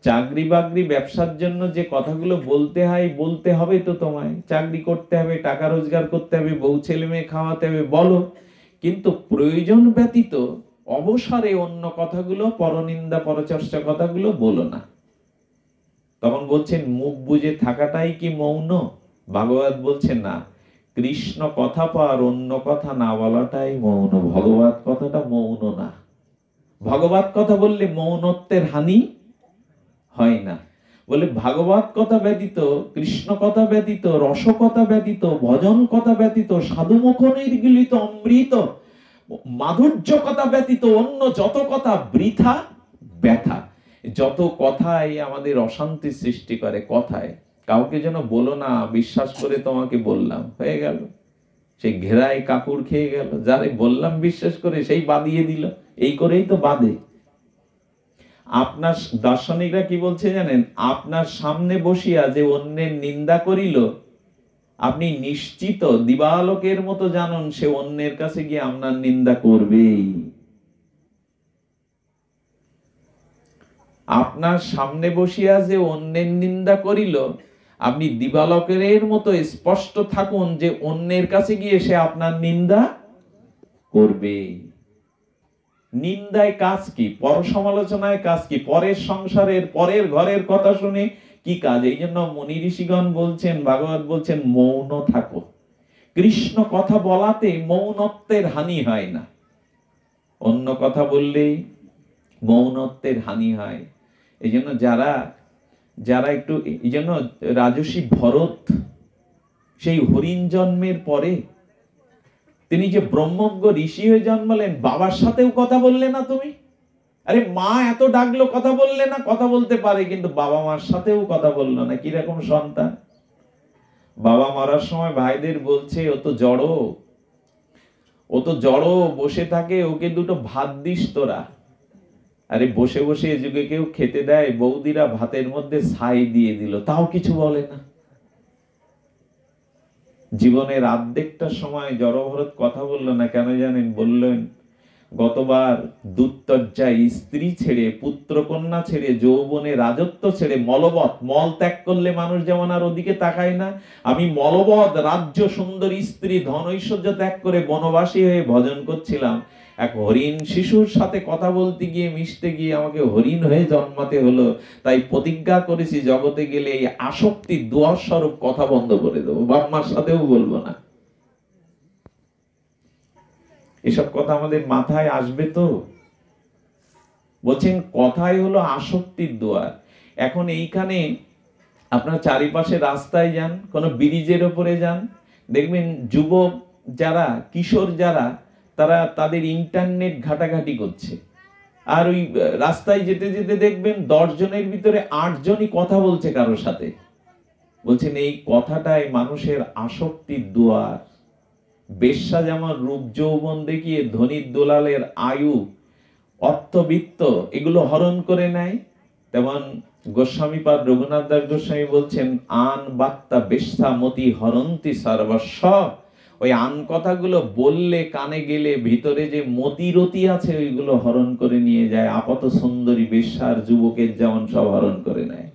চাকরি বাকরি ব্যবসার জন্য যে কথাগুলো বলতে হয়, বলতে হবে তো তোমায়। চাকরি করতে হবে, টাকা রোজগার করতে হবে, বউ ছেলে মেয়ে খাওয়াতে হবে, বলো। কিন্তু প্রয়োজন ব্যতীত অবসরে অন্য কথাগুলো, পরনিন্দা পরচর্চা কথাগুলো বলো না। তখন বলছেন মুখ বুজে থাকাটাই কি মৌন? ভাগবত বলছেন না, কৃষ্ণ কথা পার অন্য কথা না বলাটাই মৌন। ভগবত কথাটা মৌন না। ভগবত কথা বললে মৌনত্বের হানি হয় না। বলে ভাগবত কথা ব্যতীত, কৃষ্ণ কথা ব্যতীত, রস কথা ব্যতীত, ভজন কথা ব্যতীত, সাধুমুখ নির্গলিত অমৃত মাধুর্য কথা ব্যতীত অন্য যত কথা বৃথা ব্যথা। যত কথাই আমাদের অশান্তি সৃষ্টি করে। কথায় কাউকে যেন বলো না, বিশ্বাস করে তোমাকে বললাম, হয়ে গেল। সেই ঘেরায় কাপড় খেয়ে গেল। যারে বললাম বিশ্বাস করে, সেই বাদিয়ে দিল। এই করেই তো বাদে। আপনার দার্শনিকরা কি বলছে জানেন? আপনার সামনে বসিয়া যে অন্যের নিন্দা করিল, আপনি নিশ্চিত দিবালোকের মতো জানুন সে অন্যের কাছে গিয়ে আপনার নিন্দা করবেই। আপনার সামনে বসিয়া যে অন্যের নিন্দা করিল, আপনি দিবালোকের মতো স্পষ্ট থাকুন যে অন্যের কাছে গিয়ে সে আপনার নিন্দা করবে। নিন্দায় কাজ কি? পর সমালোচনায় কাজ কি? পরের সংসারের, পরের ঘরের কথা শুনে কি কাজ। এই জন্য মুনি ঋষিগণ বলছেন, ভাগবত বলছেন মৌন থাকো। কৃষ্ণ কথা বলাতে মৌনত্বের হানি হয় না, অন্য কথা বললেই মৌনত্বের হানি হয়। এই জন্য যারা যারা একটু, এই জন্য রাজর্ষি ভরত সেই হরিণ জন্মের পরে তিনি যে ব্রহ্মজ্ঞ ঋষি হয়ে জন্মালেন, বাবার সাথেও কথা বললে না তুমি? আরে মা এত ডাকলো কথা বললে না? কথা বলতে পারে কিন্তু বাবা মার সাথেও কথা বললো না। কিরকম সন্তান! বাবা মরার সময় ভাইদের বলছে ও তো জড়ো বসে থাকে, ওকে দুটো ভাত দিস তোরা। আরে বসে বসে এ যুগে কেউ খেতে দেয়? বৌদিরা ভাতের মধ্যে ছাই দিয়ে দিল, তাও কিছু বলে না। জীবনের অর্ধেকটা সময় জড়ভরত কথা বললো না, কেন জানেন? বললেন গতবার দুত্তজ্জায় স্ত্রী ছেড়ে, পুত্র কন্যা ছেড়ে, যৌবনে রাজত্ব ছেড়ে, মলবৎ, মল ত্যাগ করলে মানুষ যেমন আর ওদিকে তাকায় না, আমি মলবৎ রাজ্য, সুন্দরী স্ত্রী, ধন ঐশ্বর্য ত্যাগ করে বনবাসী হয়ে ভজন করছিলাম। এক হরিণ শিশুর সাথে কথা বলতে গিয়ে, মিশতে গিয়ে আমাকে হরিণ হয়ে জন্মাতে হলো। তাই প্রতিজ্ঞা করেছি জগতে গেলে এই আসক্তি দোয়ার স্বরূপ কথা বন্ধ করে দেবো, বাপ মার সাথেও বলবো না। এসব কথা আমাদের মাথায় আসবে তো? বলছেন কথাই হলো আসক্তির দোয়ার। এখন এইখানে আপনার চারিপাশে রাস্তায় যান, কোনো ব্রিজের ওপরে যান, দেখবেন যুবক যারা, কিশোর যারা, তারা তাদের ইন্টারনেট ঘাটাঘাটি করছে। আর ওই রাস্তায় যেতে যেতে দেখবেন 10 জনের ভিতরে 8 জনই কথা বলছে কারোর সাথে। বলছেন এই কথাটাই মানুষের আসক্তির দুয়ার। বেশ্যা যেমন রূপ যৌবন দেখিয়ে ধনীর দোলালের আয়ু, অর্থবিত্ত এগুলো হরণ করে নেয়, তেমন গোস্বামীপাদ রঘুনাথ দাস গোস্বামী বলছেন আন বার্তা বেশ্যা মতি হরন্তি সর্বস্ব। ওই আন কথাগুলো বললে, কানে গেলে ভিতরে যে মতিরতি আছে ওইগুলো হরণ করে নিয়ে যায়। আপাত সুন্দরী বেশ্যার যুবকের যেমন সব হরণ করে নেয়।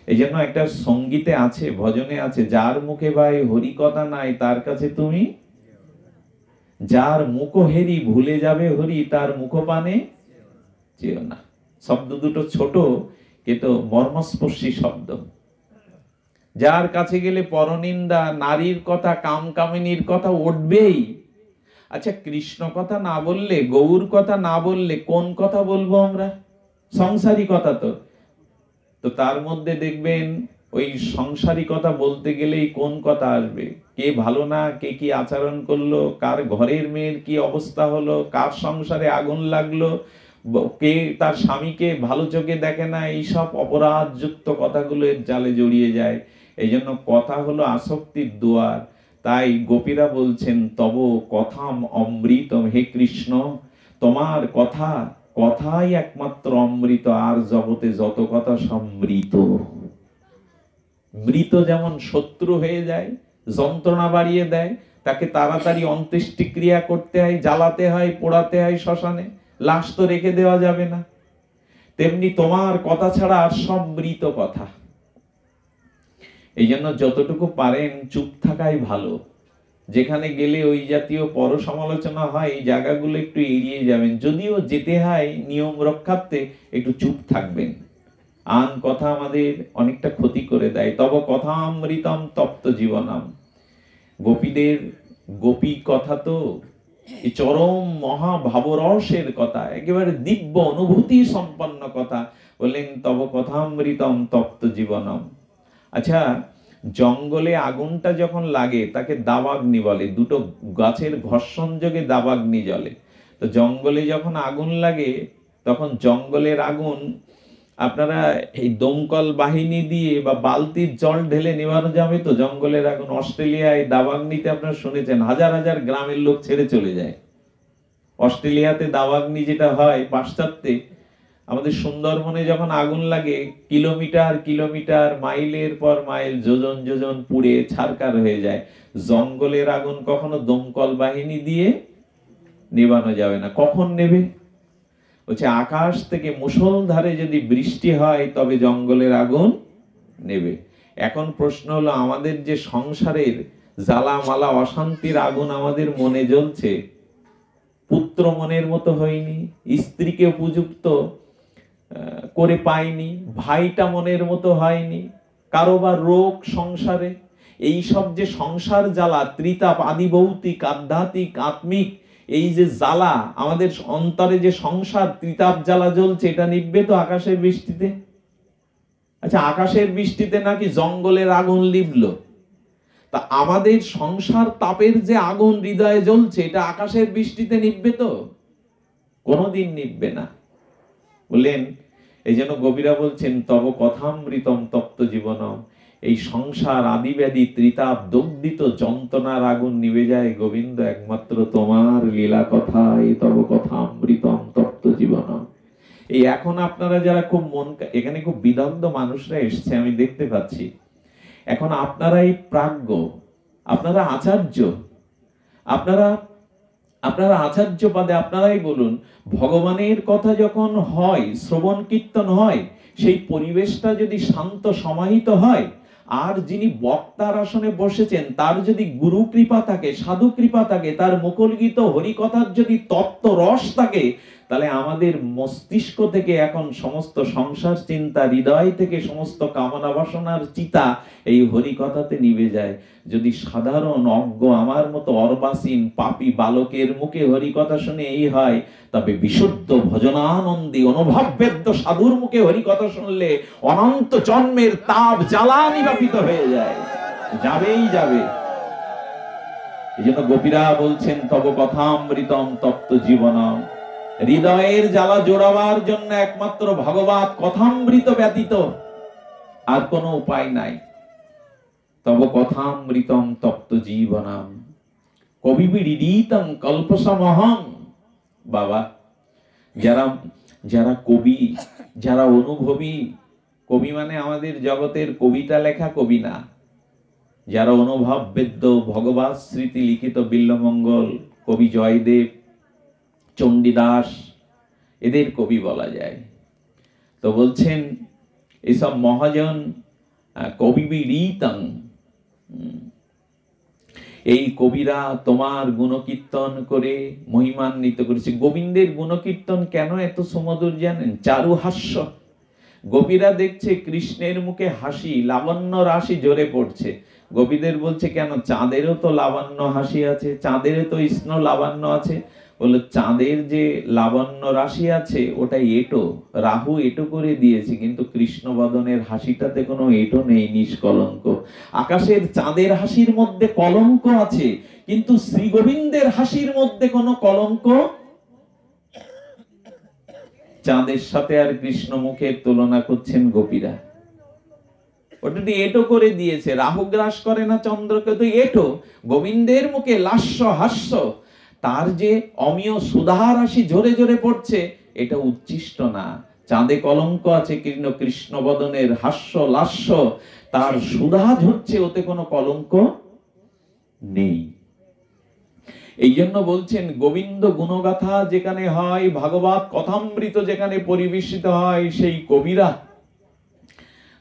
এই জন্য একটা সঙ্গীতে আছে, ভজনে আছে, যার মুখে ভাই হরি কথা নাই তার কাছে তুমি, যার মুখ হেরি ভুলে যাবে হরি তার মুখপানে চেও না। শব্দ দুটো ছোট কিন্তু মর্মস্পর্শী শব্দ। যার কাছে গেলে পরনিন্দা, নারীর কথা, কাম কামিনীর কথা উঠবেই। আচ্ছা কৃষ্ণ কথা না বললে, গৌর কথা না বললে কোন কথা বলবো আমরা? সংসারী কথা তো। তো তার মধ্যে দেখবেন ওই সংসারী কথা বলতে গেলেই কোন কথা আসবে? কে ভালো না, কে কি আচরণ করলো, কার ঘরের মেয়ের কি অবস্থা হলো, কার সংসারে আগুন লাগলো, কে তার স্বামীকে ভালো চোখে দেখে না, এইসব অপরাধযুক্ত কথাগুলো এর জালে জড়িয়ে যায়। এই জন্য কথা হলো আসক্তির দুয়ার। তাই গোপীরা বলছেন তব কথাম অমৃতম, হে কৃষ্ণ তোমার কথাই একমাত্র অমৃত, আর জগতে যত কথা সব মৃত। মৃত যেমন শত্রু হয়ে যায়, যন্ত্রণা বাড়িয়ে দেয়, তাকে তাড়াতাড়ি অন্ত্যেষ্টিক্রিয়া করতে হয়, জ্বালাতে হয়, পোড়াতে হয় শ্মশানে, লাশ তো রেখে দেওয়া যাবে না। তেমনি তোমার কথা ছাড়া আর সব মৃত কথা। এই জন্য যতটুকু পারেন চুপ থাকাই ভালো। যেখানে গেলে ওই জাতীয় পর সমালোচনা হয় এই জায়গাগুলো একটু এড়িয়ে যাবেন। যদিও যেতে হয় নিয়ম রক্ষার্থে, একটু চুপ থাকবেন। আন কথা আমাদের অনেকটা ক্ষতি করে দেয়। তব কথা অমৃতম তপ্ত জীবনম। গোপীদের গোপী কথা তো এই চরম মহাভাবরসের কথা, একেবারে দিব্য অনুভূতি সম্পন্ন কথা। বললেন তব কথামৃতম তপ্ত জীবনম। আচ্ছা জঙ্গলে আগুনটা যখন লাগে তাকে দাবাগ্নি বলে, দুটো গাছের ঘর্ষণ যোগে দাবাগ্নি জ্বলে। তো জঙ্গলে যখন আগুন লাগে তখন জঙ্গলের আগুন আপনারা এই দমকল বাহিনী দিয়ে বা বালতির জল ঢেলে নেভানো যাবে তো? জঙ্গলের আগুন অস্ট্রেলিয়ায় দাবাগ্নিতে আপনারা শুনেছেন হাজার হাজার গ্রামের লোক ছেড়ে চলে যায়। অস্ট্রেলিয়াতে দাবাগ্নি যেটা হয় পাশ্চাত্যে, আমাদের সুন্দরবনে যখন আগুন লাগে কিলোমিটার কিলোমিটার, মাইলের পর মাইল, যোজন যোজন পুড়ে ছারকার হয়ে যায়। জঙ্গলের আগুন কখনো দমকল বাহিনী দিয়ে নেভানো যাবে না। কখন নেবে? বলছে আকাশ থেকে মুষলধারে যদি বৃষ্টি হয় তবে জঙ্গলের আগুন নেবে। এখন প্রশ্ন হলো আমাদের যে সংসারের জ্বালামালা অশান্তির আগুন আমাদের মনে জ্বলছে, পুত্র মনের মতো হয়নি, স্ত্রীকে উপযুক্ত করে পাইনি, ভাইটা মনের মতো হয়নি, কারো বা রোগ সংসারে, এই সব যে সংসার জ্বালা, ত্রিতাপ, আদি ভৌতিক, আধ্যাত্মিক, আত্মিক, এই যে জ্বালা আমাদের অন্তরে, যে সংসার ত্রিতাপ জ্বালা জ্বলছে, এটা নিভবে তো আকাশের বৃষ্টিতে? আচ্ছা, আকাশের বৃষ্টিতে নাকি জঙ্গলের আগুন লিভলো, তা আমাদের সংসার তাপের যে আগুন হৃদয়ে জ্বলছে, এটা আকাশের বৃষ্টিতে নিভবে তো? কোনোদিন নিভবে না। বললেন, এই জন্য কবিরা বলছেন, তব কথামৃতম তপ্ত জীবনম, এই সংসার আদিব্যাধি ত্রিতাপ দগ্ধিত যন্ত্রণার আগুন নিভে যায় গোবিন্দ একমাত্র তোমার লীলা কথায়, তব কথামৃতম তপ্ত জীবনম। এই এখন আপনারা যারা খুব এখানে খুব বিদগ্ধ মানুষরা এসছে, আমি দেখতে পাচ্ছি, এখন আপনারা এই প্রাজ্ঞ, আপনারা আচার্য, আপনারা আচার্য পদে, আপনারাই বলুন, ভগবানের কথা যখন হয়, শ্রবণ কীর্তন হয়, সেই পরিবেশটা যদি শান্ত সমাহিত হয়, আর যিনি বক্তার আসনে বসেছেন তার যদি গুরু কৃপা থাকে, সাধু কৃপা থাকে, তার মুখরিত হরিকথার যদি তত্ত্ব রস থাকে, তাহলে আমাদের মস্তিষ্ক থেকে এখন সমস্ত সংসার চিন্তা, হৃদয় থেকে সমস্ত কামনা বাসনার চিতা এই হরিকথাতে নিভে যায়। যদি সাধারণ অজ্ঞ আমার মতো অর্বাসীন পাপী বালকের মুখে হরিকথা শুনে এই হয়, তবে বিশুদ্ধ ভজনানন্দী অনুভববেদ্য সাধুর মুখে হরিকথা শুনলে অনন্ত জন্মের তাপ জ্বালা নিবাপিত হয়ে যায়, যাবেই যাবে। এই জন্য গোপীরা বলছেন, তব কথামৃতম তপ্ত জীবনম, হৃদয়ের জ্বালা জোড়াবার জন্য একমাত্র ভগবত কথামৃত ব্যতীত আর কোনো উপায় নাই। তব কথামৃতম তপ্ত জীবনম কবিবিদিতং কল্পসমহং। বাবা, যারা কবি, যারা অনুভবী, কবি মানে আমাদের জগতের কবিতা লেখা কবি না, যারা অনুভব বেদ্য ভগবত স্মৃতি লিখিত বিল্বমঙ্গল, কবি জয়দেব, চণ্ডীদাস, এদের কবি বলা যায়। তো বলছেন, এইসব মহাজন কবিবিদিতং, এই কবিরা তোমার গুণকীর্তন করে মহিমান্বিত করেছে। গোবিন্দের গুণকীর্তন কেন এত সুমধুর জানেন? চারু হাস্য। গোপীরা দেখছে কৃষ্ণের মুখে হাসি, লাবণ্য রাশি ঝরে পড়ছে। গোপীদের বলছে, কেন? চাঁদেরও তো লাবণ্য হাসি আছে, চাঁদেরও তো স্ন লাবণ্য আছে। বলল, চাঁদের যে লাবণ্য রাশি আছে ওটা এটো, রাহু এটো করে দিয়েছে, কিন্তু কৃষ্ণ বদনের হাসিটাতে কোনো এটো নেই, নিষ্কলঙ্ক। আকাশের চাঁদের হাসির মধ্যে কলঙ্ক আছে, কিন্তু শ্রী গোবিন্দের হাসির মধ্যে কোনো কলঙ্ক। চাঁদের সাথে আর কৃষ্ণ মুখের তুলনা করছেন গোপীরা। ওটা এটো করে দিয়েছে, রাহু গ্রাস করে না চন্দ্রকে, তো এটো। গোবিন্দের মুখে লাস্য হাস্য, তার যে অমিয় সুধা রাশি ঝরে ঝরে পড়ছে, এটা উচ্ছিষ্ট না। চাঁদে কলঙ্ক আছে, কৃষ্ণ বদনের হাস্য লাস্য, তার সুধা ঝরছে, ওতে কোনো কলঙ্ক নেই। এই জন্য বলছেন, গোবিন্দ গুণগাথা যেখানে হয়, ভাগবত কথামৃত যেখানে পরিবেশিত হয়, সেই কবিরা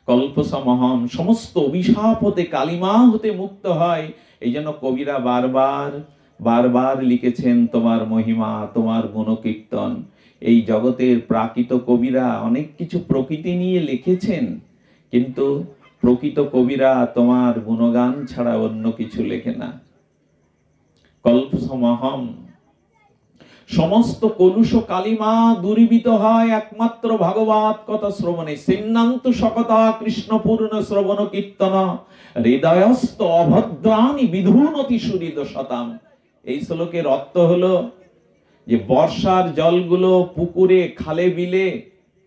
কল্পসমহম, সমস্ত অভিশাপ হতে, কালিমা হতে মুক্ত হয়। এই জন্য কবিরা বারবার লিখেছেন তোমার মহিমা, তোমার গুণকীর্তন। এই জগতের প্রাকৃত কবিরা অনেক কিছু প্রকৃতি নিয়ে লিখেছেন, কিন্তু প্রকৃত কবিরা তোমার গুণগান ছাড়া অন্য কিছু লেখে না। কল্পসমহম, সমস্ত কলুষ কালিমা দূরীভূত হয় একমাত্র ভাগবত কথা শ্রবণে। সিন্নান্ত সকতা কৃষ্ণ পূর্ণ শ্রবণ কীর্তন, হৃদয়স্থ অভদ্রাণী বিধুনতি সুহৃদ শতাম। এই শ্লোকের অর্থ হলো যে বর্ষার জলগুলো পুকুরে, খালে, বিলে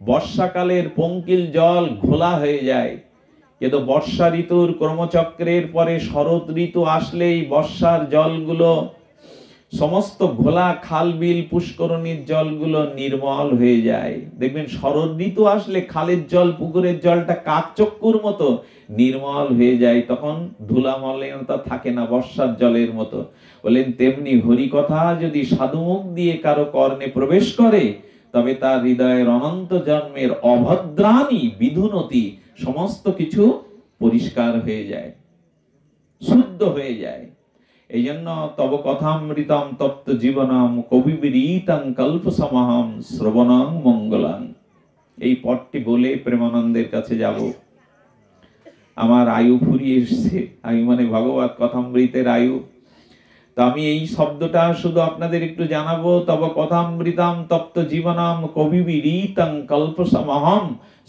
বর্ষাকালের পঙ্কিল জল ঘোলা হয়ে যায়, কিন্তু বর্ষা ঋতুর কর্মচক্রের পরে শরৎ ঋতু আসলেই বর্ষার জলগুলো, সমস্ত ঘোলা খাল, বিল, পুষ্করণীর জলগুলো নির্মল হয়ে যায়। দেখবেন শরৎ ঋতু আসলে খালের জল, পুকুরের জলটা কাকচক্কুর মতো নির্মল হয়ে যায়, তখন ধুলা মলিনতা থাকে না, বর্ষার জলের মতো। বলেন, তেমনি হরিকথা যদি সাধুমুখ দিয়ে কারো কর্ণে প্রবেশ করে, তবে তার হৃদয়ের অনন্ত জন্মের অভদ্রাণী বিধুনতি, সমস্ত কিছু পরিষ্কার হয়ে যায়, শুদ্ধ হয়ে যায়। এই জন্য তব কথামৃতম তপ্ত জীবনম কবিবিদিতং কল্পসমহম শ্রবণং মঙ্গলং। এই পথটি বলে প্রেমানন্দের কাছে যাব। আমার আয়ু ফুরিয়ে এসছে, আয়ু মানে ভগবত কথামৃতের আয়ু। তো আমি এই শব্দটা শুধু আপনাদের একটু জানাবো, তব কথামৃতাম তপ্ত জীবনাম কবিবিরীতং কল্পসমহম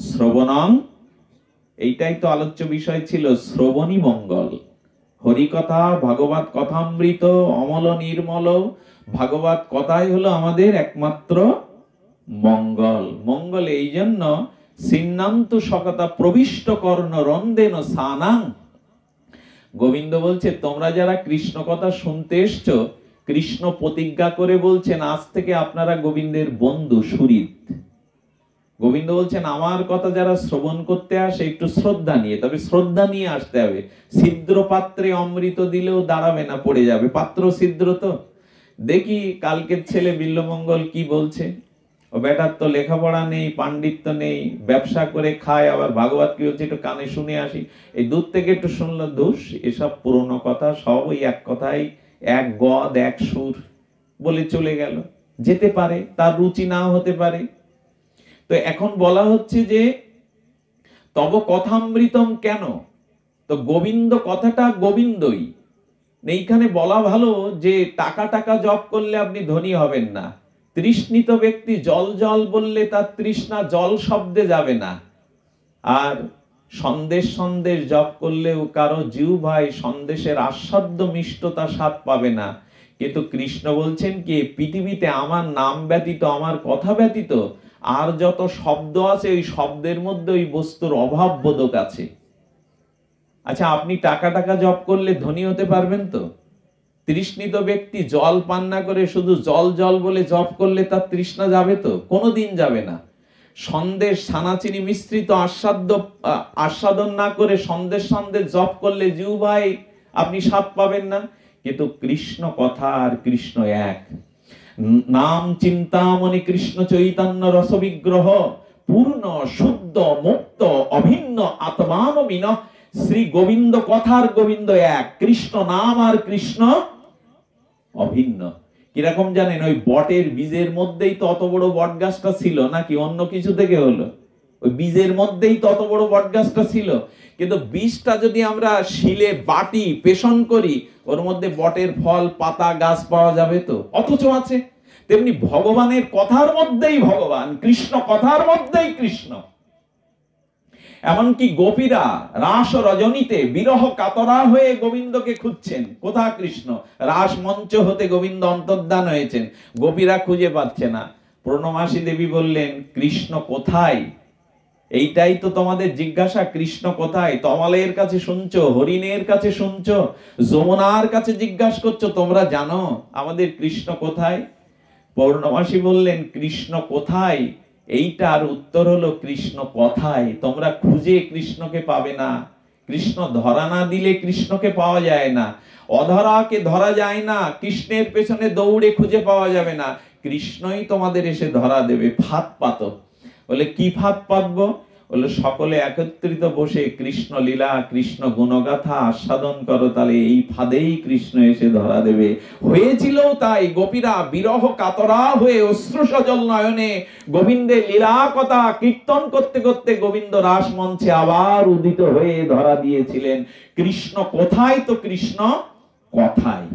শ্রবণং। এইটাই তো আলোচ্য বিষয় ছিল, শ্রবণী মঙ্গল। হরিকথা, ভাগবত কথামৃত, অমল নির্মল ভাগবত কথাই হলো আমাদের একমাত্র মঙ্গল। মঙ্গল এই জন্য সিন্নান্তু সকতা প্রবিষ্ট কর্ণ রন্দেন সানাং। গোবিন্দ বলছে তোমরা যারা কৃষ্ণ কথা শুনতে এসছো, কৃষ্ণ প্রতিজ্ঞা করে বলছেন আজ থেকে আপনারা গোবিন্দের বন্ধু সুহৃদ। গোবিন্দ বলছেন আমার কথা যারা শ্রবণ করতে আসে একটু শ্রদ্ধা নিয়ে, তবে শ্রদ্ধা নিয়ে আসতে হবে। ছিদ্র পাত্রে অমৃত দিলেও দাঁড়াবে না, পড়ে যাবে, পাত্র ছিদ্র তো। দেখি কালকের ছেলে বিল্লমঙ্গল কি বলছে। ও বেটার তো লেখাপড়া নেই, পাণ্ডিত্য নেই, ব্যবসা করে খায়, আবার ভাগবত কি হচ্ছে একটু কানে শুনে আসি, এই দূর থেকে একটু শুনলো দোষ। এসব পুরনো কথা, সব ওই এক কথাই, এক গদ এক সুর বলে চলে গেল। যেতে পারে, তার রুচি নাও হতে পারে। তো এখন বলা হচ্ছে যে তব কথামৃতম কেন, তো গোবিন্দ কথাটা গোবিন্দই। এইখানে বলা ভালো যে টাকা টাকা জপ করলে আপনি ধনী হবেন না। তৃষ্ণিত ব্যক্তি জল জল বললে তার তৃষ্ণা জল শব্দে যাবে না। আর সন্দেশ সন্দেশ জপ করলেও কারো জিহ্বায় সন্দেশের আস্বাদ্য মিষ্টতা স্বাদ পাবে না। কিন্তু কৃষ্ণ বলছেন কি, পৃথিবীতে আমার নাম ব্যতীত, আমার কথা ব্যতীত আর যত শব্দ আছে ওই শব্দের মধ্যে ওই বস্তুর অভাব বোধক আছে। আচ্ছা, আপনি টাকা টাকা জপ করলে ধনী হতে পারবেন তো? তৃষ্ণিত ব্যক্তি জল পান না করে শুধু জল জল বলে জপ করলে তার তৃষ্ণা যাবে তো? কোনোদিন যাবে না। সন্দেশ ছানাচিনি মিশ্রিত আস্বাদন না করে সন্দেশ সন্দেশ জপ করলে জিহ্বায় আপনি স্বাদ পাবেন না। কিন্তু কৃষ্ণ কথা আর কৃষ্ণ এক। নাম চিন্তামণি কৃষ্ণ চৈতন্য রস বিগ্রহ পূর্ণ শুদ্ধ মুক্ত অভিন্ন আত্মানবিন। শ্রী গোবিন্দ কথার গোবিন্দ এক, কৃষ্ণ নাম আর কৃষ্ণ অভিন্ন। কিরকম জানেন, ওই বটের বীজের মধ্যেই তো অত বড় বট গাছটা ছিল, নাকি অন্য কিছু থেকে হলো? ওই বীজের মধ্যেই তত বড় বট গাছটা ছিল। কিন্তু বীজটা যদি আমরা শিলে বাটি পেষণ করি, ওর মধ্যে বটের ফল পাতা গাছ পাওয়া যাবে তো? অথচ আছে। তেমনি ভগবানের কথার মধ্যেই ভগবান, কৃষ্ণ কথার মধ্যেই কৃষ্ণ। এমনকি গোপীরা রাস রজনীতে বিরহ কাতরা হয়ে গোবিন্দকে খুঁজছেন, কোথা কৃষ্ণ? রাস মঞ্চ হতে গোবিন্দ অন্তর্ধান হয়েছেন, গোপীরা খুঁজে পাচ্ছে না। প্রণমাসী দেবী বললেন কৃষ্ণ কোথায়? এইটাই তো তোমাদের জিজ্ঞাসা, কৃষ্ণ কোথায়? তমালের কাছে শুনছো, হরিণের কাছে শুনছো, যমুনার কাছে জিজ্ঞাসা করছো, তোমরা জানো আমাদের কৃষ্ণ কোথায়? পৌর্ণমাসী বললেন কৃষ্ণ কোথায়? এইটার উত্তর হলো কৃষ্ণ কথায়। তোমরা খুঁজে কৃষ্ণকে পাবে না। কৃষ্ণ ধরা না দিলে কৃষ্ণকে পাওয়া যায় না। অধরাকে ধরা যায় না, কৃষ্ণের পেছনে দৌড়ে খুঁজে পাওয়া যাবে না। কৃষ্ণই তোমাদের এসে ধরা দেবে। ফাঁদ পাতো। বলে কি ফাঁদ পাতবো? বলে সকলে একত্রিত বসে কৃষ্ণ লীলা কৃষ্ণ গুণগাথা আস্বাদন করো, তাহলে এই ফাঁদেই কৃষ্ণ এসে ধরা দেবে। হয়েছিল তাই, গোপীরা বিরহ কাতরা হয়ে অশ্রু সজল নয়নে গোবিন্দের লীলা কথা কীর্তন করতে করতে গোবিন্দ রাস মঞ্চে আবার উদিত হয়ে ধরা দিয়েছিলেন। কৃষ্ণ কোথায়? তো কৃষ্ণ কথায়।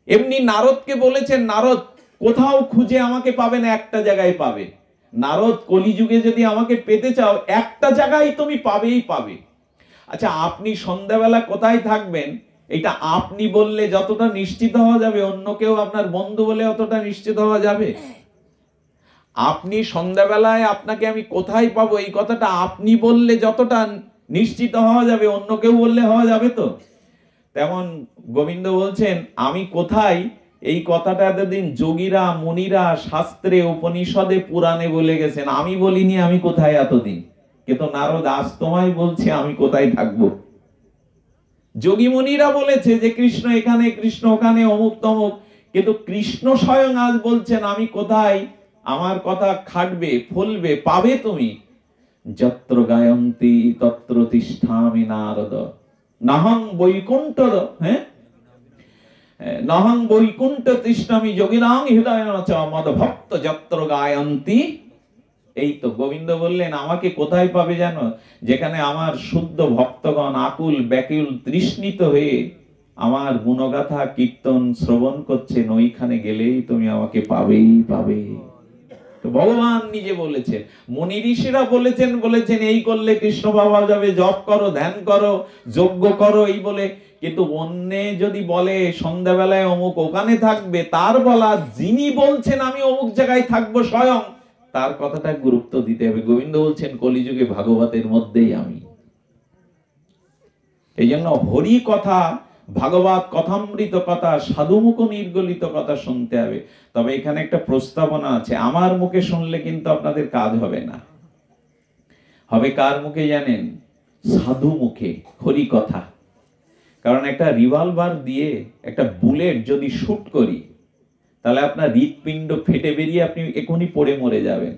এমনি নারদকে বলেছেন, নারদ কোথাও খুঁজে আমাকে পাবে না, একটা জায়গায় পাবে। নারদ, কলিযুগে যদি আমাকে পেতে চাও একটা জায়গায় তুমি পাবেই পাবে। আচ্ছা, আপনি সন্ধ্যাবেলা কোথায় থাকবেন এটা আপনি বললে যতটা নিশ্চিত হওয়া যাবে, অন্য কেউ আপনার বন্ধু বলে অতটা নিশ্চিত হওয়া যাবে? আপনি সন্ধ্যাবেলায় আপনাকে আমি কোথায় পাবো এই কথাটা আপনি বললে যতটা নিশ্চিত হওয়া যাবে, অন্য কেউ বললে হওয়া যাবে তো? তেমন গোবিন্দ বলছেন আমি কোথায়, এই কথাটা এতদিন যোগীরা মুনিরা শাস্ত্রে উপনিষদে পুরাণে বলে গেছেন, আমি বলিনি আমি কোথায় এতদিন। কিন্তু নারদ আজ তোমায় বলছে আমি কোথায় থাকবো। যোগী মুনিরা বলেছে যে কৃষ্ণ এখানে, কৃষ্ণ ওখানে, অমুক তমুক, কিন্তু কৃষ্ণ স্বয়ং আজ বলছেন আমি কোথায়। আমার কথা খাটবে, ফলবে, পাবে তুমি। যত্র গায়ন্তি তত্র তিষ্ঠামি নারদ নাহং বৈকুণ্ঠ, নাহং বৈকুণ্ঠ তৃষ্ণামি যোগিনাং হৃদয়ং চ মদ ভক্ত যত্র গায়ন্তি এই তো গোবিন্দ বললেন আমাকে কোথায় পাবে জানো? যেখানে আমার শুদ্ধ ভক্তগণ আকুল ব্যাকুল তৃষ্ণিত হয়ে আমার গুণগাথা কীর্তন শ্রবণ করছেন, ওইখানে গেলেই তুমি আমাকে পাবেই পাবে। তো ভগবান নিজে বলেছেন, মুনি ঋষিরা বলেছেন এই করলে কৃষ্ণ পাওয়া যাবে, জপ করো, ধ্যান করো, যজ্ঞ করো, এই বলে। কিন্তু অন্যে যদি বলে সন্ধ্যাবেলায় অমুক ওখানে থাকবে, তার বলা যিনি বলছেন আমি অমুক জায়গায় থাকবো স্বয়ং, তার কথাটা গুরুত্ব দিতে হবে। গোবিন্দ বলছেন কলিযুগে ভাগবতের মধ্যেই আমি। এই জন্য হরি কথা, ভাগবত কথামৃত কথা, সাধুমুখ নির্গলিত কথা শুনতে হবে। তবে এখানে একটা প্রস্তাবনা আছে, আমার মুখে শুনলে কিন্তু আপনাদের কাজ হবে না। হবে কার মুখে জানেন? সাধু মুখে হরি কথা। কারণ একটা রিভলভার দিয়ে একটা বুলেট যদি শুট করি, তাহলে আপনার হৃৎপিণ্ড ফেটে বেরিয়ে আপনি এখনই পড়ে মরে যাবেন।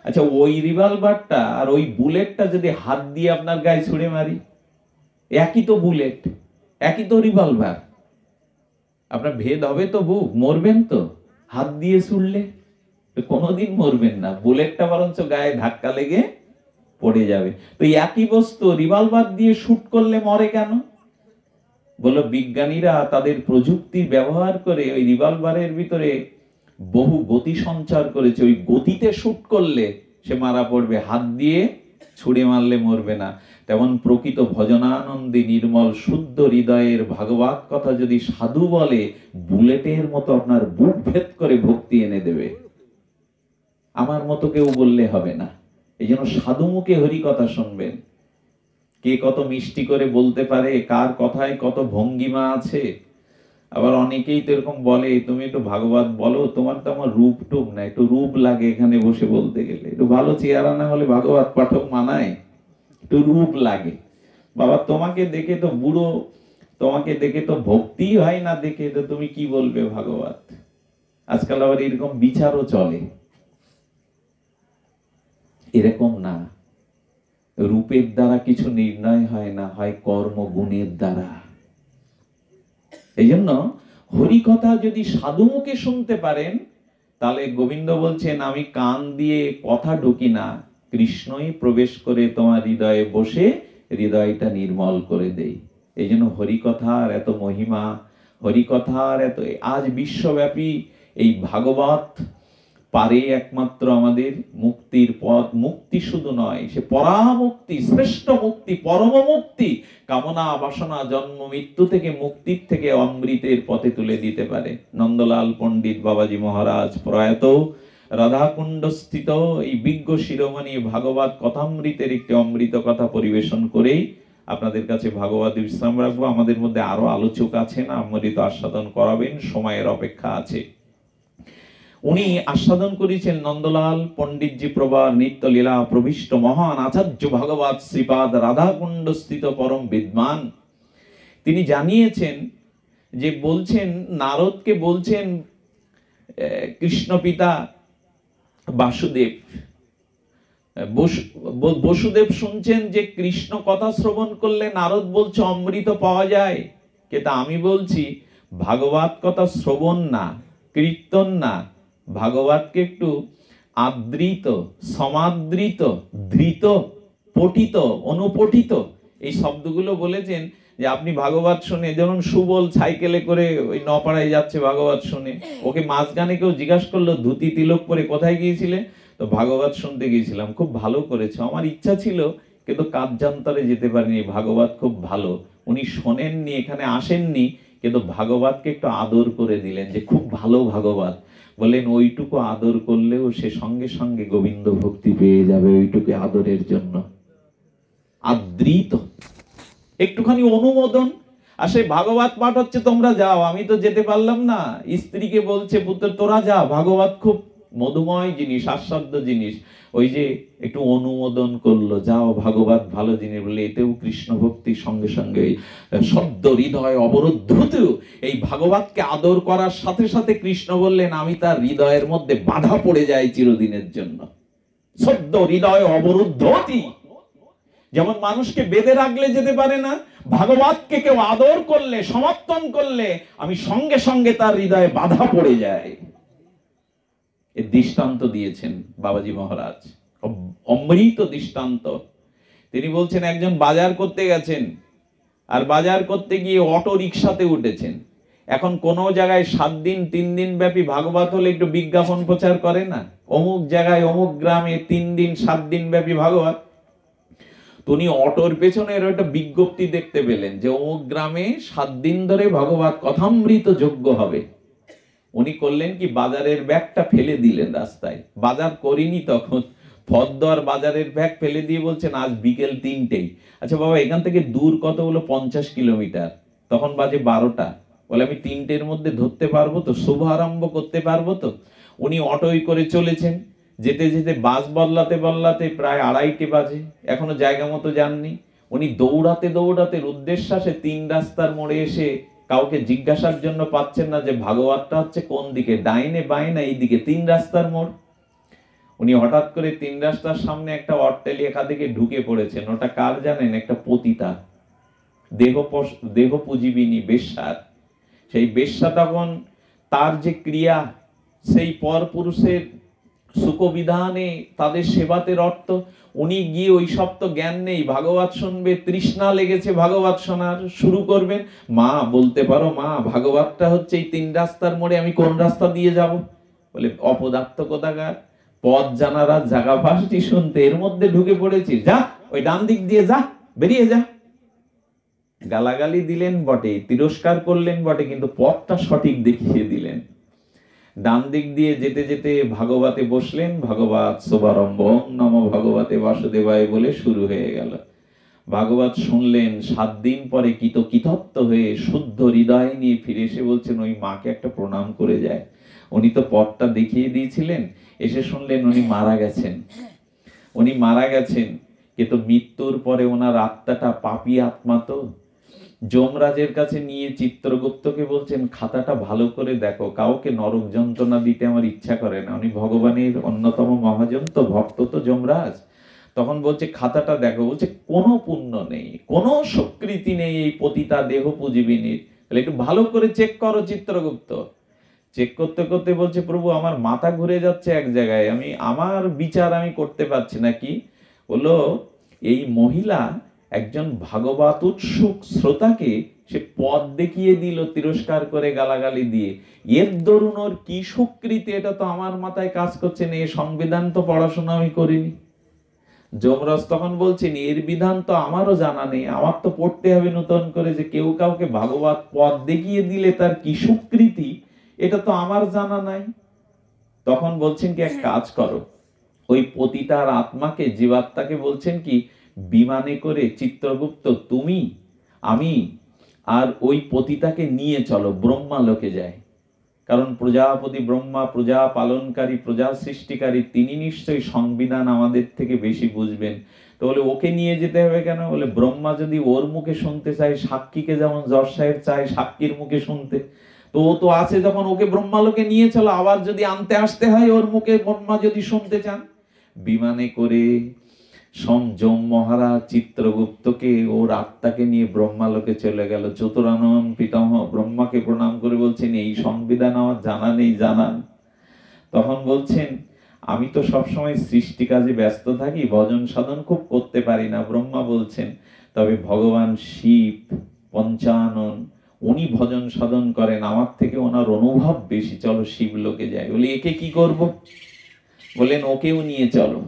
আচ্ছা, ওই রিভলভারটা আর ওই বুলেটটা যদি হাত দিয়ে আপনার গায়ে ছুঁড়ে মারি, একই তো বুলেট, একই তো রিভলভার, আপনার ভেদ হবে তো বুক, মরবেন তো। হাত দিয়ে ছুড়লে কোনোদিন মরবেন না, বুলেটটা বরঞ্চ গায়ে ধাক্কা লেগে পড়ে যাবে। তো একই বস্তু রিভলভার দিয়ে শুট করলে মরে কেন? বলো বিজ্ঞানীরা তাদের প্রযুক্তির ব্যবহার করে ওই রিভলভারের ভিতরে বহু গতি সঞ্চার করেছে, ওই গতিতে শুট করলে সে মারা পড়বে, হাত দিয়ে ছুড়ে মারলে মরবে না। তেমন প্রকৃত ভজনানন্দী নির্মল শুদ্ধ হৃদয়ের ভাগবত কথা যদি সাধু বলে, বুলেটের মতো আপনার বুক ভেদ করে ভক্তি এনে দেবে। আমার মতো কেউ বললে হবে না। এই জন্য সাধু মুখে হরি কথা শুনবেন। কে কত মিষ্টি করে বলতে পারে, কার কথায় কত ভঙ্গিমা আছে। আবার অনেকেই তো এরকম বলে, তুমি একটু ভাগবত বলো, তোমার তো আমার রূপ টুপ না, একটু রূপ লাগে এখানে বসে বলতে গেলে, একটু ভালো চেহারা না হলে ভাগবত পাঠক মানায়, একটু রূপ লাগে। বাবা তোমাকে দেখে তো বুড়ো, তোমাকে দেখে তো ভক্তি হয় না, দেখে তো তুমি কি বলবে ভাগবত। আজকাল আবার এরকম বিচারও চলে। এরকম না, রূপের দ্বারা কিছু নির্ণয় হয় না, হয় কর্ম গুণের দ্বারা। এই জন্য হরি কথা যদি সাধু মুখে শুনতে পারেন, তাহলে গোবিন্দ বলছেন আমি কান দিয়ে কথা ঢুকি না, কৃষ্ণই প্রবেশ করে তোমার হৃদয়ে বসে হৃদয়টা নির্মল করে দেই। এই জন্য হরি কথার এত মহিমা, হরি কথার এত, আজ বিশ্বব্যাপী এই ভাগবত পারে একমাত্র আমাদের মুক্তির পথ। মুক্তি শুধু নয়, সে পরামুক্তি, শ্রেষ্ঠ মুক্তি, পরম মুক্তি। কামনা বাসনা জন্ম মৃত্যু থেকে, মুক্তির থেকে অমৃতের পথে তুলে দিতে পারে। নন্দলাল পণ্ডিত বাবাজি মহারাজ প্রয়াত রাধাকুণ্ড স্থিত এই বিজ্ঞ শিরোমণি ভাগবত কথামৃতের একটি অমৃত কথা পরিবেশন করেই আপনাদের কাছে ভাগবত বিশ্রাম রাখবো। আমাদের মধ্যে আরো আলোচক আছেন, অমৃত আস্বাদন করাবেন, সময়ের অপেক্ষা আছে। উনি আস্বাদন করেছেন নন্দলাল পণ্ডিতজি প্রবার নিত্য লীলা প্রবিষ্ট মহান আচার্য ভাগবত শ্রীপাদ রাধাকুণ্ড স্থিত পরম বিদ্বান। তিনি জানিয়েছেন যে, বলছেন নারদকে বলছেন কৃষ্ণ পিতা বাসুদেব, বসুদেব শুনছেন যে কৃষ্ণ কথা শ্রবণ করলে নারদ বলছে অমৃত পাওয়া যায়। কিন্তু আমি বলছি ভাগবত কথা শ্রবণ না, কীর্তন না, ভাগবতকে একটু আদৃত, সমাদৃত, ধৃত, পঠিত, অনুপঠিত, এই শব্দগুলো বলেছেন। যে আপনি ভাগবত শুনে, যেমন সুবল সাইকেলে করে ওই নপাড়ায় যাচ্ছে ভাগবত শুনে, ওকে মাঝখানে কেউ জিজ্ঞাসা করলো ধুতি তিলক পরে কোথায় গিয়েছিলে, তো ভাগবত শুনতে গিয়েছিলাম। খুব ভালো করেছো, আমার ইচ্ছা ছিল কিন্তু কার্যান্তরে যেতে পারিনি, ভাগবত খুব ভালো। উনি শোনেননি, এখানে আসেননি, কিন্তু ভাগবতকে একটু আদর করে দিলেন যে খুব ভালো ভাগবত। বললেন ওইটুকু আদর করলেও সে সঙ্গে সঙ্গে গোবিন্দ ভক্তি পেয়ে যাবে, ওইটুকু আদরের জন্য। আদৃত, একটুখানি অনুমোদন। আর সেই ভাগবত পাঠ হচ্ছে, তোমরা যাও, আমি তো যেতে পারলাম না। স্ত্রীকে বলছে পুত্র তোরা যা, ভাগবত খুব মধুময় জিনিস, আস্বাদ্য জিনিস। ওই যে একটু অনুমোদন করলো, যাও ভাগবত ভালো জিনিস বলে, এতেও কৃষ্ণ ভক্তির সঙ্গে সঙ্গে শব্দ হৃদয় অবরুদ্ধ। এই ভাগবতকে আদর করার সাথে সাথে কৃষ্ণ বললেন আমি তার হৃদয়ের মধ্যে বাধা পড়ে যাই চিরদিনের জন্য। শব্দ হৃদয় অবরুদ্ধ। যেমন মানুষকে বেঁধে রাখলে যেতে পারে না, ভাগবতকে কেউ আদর করলে, সমর্থন করলে আমি সঙ্গে সঙ্গে তার হৃদয়ে বাধা পড়ে যায়। এর দৃষ্টান্ত দিয়েছেন বাবাজি মহারাজ। অমৃত দৃষ্টান্ত। তিনি বলছেন একজন বাজার করতে গেছেন, আর বাজার করতে গিয়ে অটো রিক্সাতে উঠেছেন। এখন কোনো জায়গায় 7 দিন 3 দিন ব্যাপী ভাগবত হলে একটু বিজ্ঞাপন প্রচার করে না, অমুক জায়গায় অমুক গ্রামে 3 দিন 7 দিন ব্যাপী ভাগবত। উনি অটোর পেছনের একটা বিজ্ঞপ্তি দেখতে পেলেন যে অমুক গ্রামে 7 দিন ধরে ভাগবত কথামৃত যজ্ঞ হবে। উনি করলেন কি, বাজারের ব্যাগটা ফেলে দিলেন রাস্তায়। বাজার করিনি তখন, ফদ্দর বাজারের ব্যাগ ফেলে দিয়ে বলছেন আজ বিকেল 3টেই। আচ্ছা বাবা, এখান থেকে দূর কত? হলো 50 কিলোমিটার। তখন বাজে 12টা। বলে আমি 3টের মধ্যে ধরতে পারবো তো, শুভ আরম্ভ করতে পারবো তো? উনি অটোই করে চলেছেন। যেতে যেতে বাস বদলাতে বদলাতে প্রায় 2:30 বাজে, এখনো জায়গা মতো যাননি। উনি দৌড়াতে দৌড়াতে রুদ্রেশ্বাসে 3 রাস্তার মোড়ে এসে কাউকে জিজ্ঞাসার জন্য পাচ্ছেন না যে ভাগবতটা হচ্ছে কোন দিকে, ডাইনে বাঁয়ে না এইদিকে, 3 রাস্তার মোড়। উনি হঠাৎ করে 3 রাস্তার সামনে একটা অট্টালিকা দিকে ঢুকে পড়েছেন। ওটা কার জানেন? একটা পতিতা, দেহ পুজিবিনী বেশ্যার। সেই বেশ্যা তখন তার যে ক্রিয়া, সেই পর পুরুষের সুখবিধানে তাদের সেবাতে রত। উনি গিয়ে ওই সব তো জ্ঞান নেই, ভাগবত শুনবে, তৃষ্ণা লেগেছে ভাগবত শোনার, শুরু করবেন। মা বলতে পারো মা, ভাগবতটা হচ্ছে এই 3 রাস্তার মোড়ে, আমি কোন রাস্তা দিয়ে যাব? বলে অপদার্থ কোথাকার, পথ জানারা জাগা ভাষটি শুনতে এর মধ্যে ঢুকে পড়েছি, যা ওই ডান দিক দিয়ে যা, বেরিয়ে যা। গালাগালি দিলেন বটে, তিরস্কার করলেন বটে, কিন্তু পথটা সঠিক দেখিয়ে দিলেন। ডান দিক দিয়ে যেতে যেতে ভাগবতে বসলেন। ভাগবত শুভারম্ভ, ওম নমো ভগবতে বাসুদেবায় বলে শুরু হয়ে গেল। ভাগবত শুনলেন। 7 দিন পরে কৃতত্ব হয়ে শুদ্ধ হৃদয় নিয়ে ফিরে এসে বলছেন ওই মাকে একটা প্রণাম করে যায়। উনি তো পথটা দেখিয়ে দিয়েছিলেন। এসে শুনলেন উনি মারা গেছেন। উনি মারা গেছেন, কিন্তু মৃত্যুর পরে ওনার আত্মাটা পাপী আত্মা তো, যমরাজের কাছে নিয়ে চিত্রগুপ্তকে বলছেন খাতাটা ভালো করে দেখো, কাউকে নরক যন্ত্রণা দিতে আমার ইচ্ছা করে না। উনি ভগবানের অন্যতম মহাজন তো, ভক্ত তো যমরাজ। তখন বলছে খাতাটা দেখো। বলছে কোনো পুণ্য নেই, কোনো স্বীকৃতি নেই এই পতিতা দেহ পুজিবিনীর। তাহলে একটু ভালো করে চেক করো চিত্রগুপ্ত। চেক করতে করতে বলছে প্রভু আমার মাথা ঘুরে যাচ্ছে এক জায়গায়, আমার বিচার আমি করতে পারছি না। কি বললো, এই মহিলা একজন ভাগবত উৎসুক শ্রোতাকে সে পথ দেখিয়ে দিল তিরস্কার করে, গালাগালি দিয়ে। এর দরুন ওর কি স্বীকৃতি, এটা তো আমার মাথায় কাজ করছে না। এই সংবিধান তো পড়াশোনা আমি করিনি। যমরাজ তখন বলছেন এর বিধান তো আমারও জানা নেই, আমার তো পড়তে হবে নতুন করে, যে কেউ কাউকে ভাগবত পথ দেখিয়ে দিলে তার কি স্বীকৃতি, এটা তো আমার জানা নাই। তখন বলছেন কি, এক কাজ করো, ওই পতিতার আত্মাকে, জীবাত্মাকে বলছেন কি বিমানে করে চিত্রগুপ্ত তুমি আমি আর ওই পতিতাকে নিয়ে চলো, ব্রহ্মালোকে যায়। কারণ প্রজাপতি ব্রহ্মা, প্রজা পালনকারী, প্রজা সৃষ্টিকারী, তিনি নিশ্চয়ই সংবিধান আমাদের থেকে বেশি বুঝবেন। তো বলে ওকে নিয়ে যেতে হবে কেন? বলে ব্রহ্মা যদি ওর মুখে শুনতে চায়, সাক্ষীকে যেমন জজ সাহেব চায় সাক্ষীর মুখে শুনতে, তো ও তো আছে যখন, ওকে ব্রহ্মালোকে নিয়ে চলো। আবার যদি আনতে আসতে হয় ওর মুখে, ব্রহ্মা যদি শুনতে চান। বিমানে করে যম মহারাজ চিত্রগুপ্তকে, ওর আত্মাকে নিয়ে ব্রহ্মালোকে চলে গেল। চতুরানন পিতামহ ব্রহ্মাকে প্রণাম করে বলছেন এই সংবিধান আমার জানা নেই, জানান। তখন বলছেন আমি তো সবসময় সৃষ্টি কাজে ব্যস্ত থাকি, ভজন সাধন খুব করতে পারি না। ব্রহ্মা বলছেন তবে ভগবান শিব পঞ্চানন উনি ভজন সাধন করেন, আমার থেকে ওনার অনুভব বেশি, চলো শিবলোকে যাই। বলি একে কি করব? বলেন ওকেও নিয়ে চলো।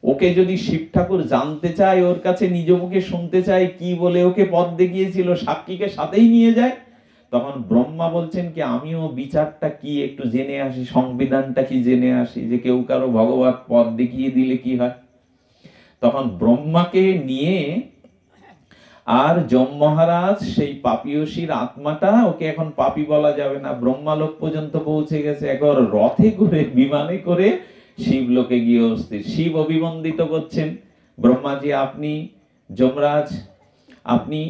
ওকে যদি শিব ঠাকুর জানতে চায়, ওর কাছে নিজ মুখে শুনতে চায় কি বলে ওকে পথ দেখিয়েছিল, সাক্ষীকে সাথেই নিয়ে যায়। তখন ব্রহ্মা বলছেন কি আমিও বিচারটা কি একটু জেনে আসি, সংবিধানটা কি জেনে আসি, যে কেউ কারো ভগবত পথ দেখিয়ে দিলে কি হয়। তখন ব্রহ্মাকে নিয়ে আর যম মহারাজ সেই পাপীয়সীর আত্মাটা, ওকে এখন পাপী বলা যাবে না, ব্রহ্মালোক পর্যন্ত পৌঁছে গেছে। একবার রথে করে, বিমানে করে শিবলোকে গিয়ে অস্থির। শিব অভিবন্দিত করছেন ব্রহ্মাজি আপনি, যমরাজ আপনি।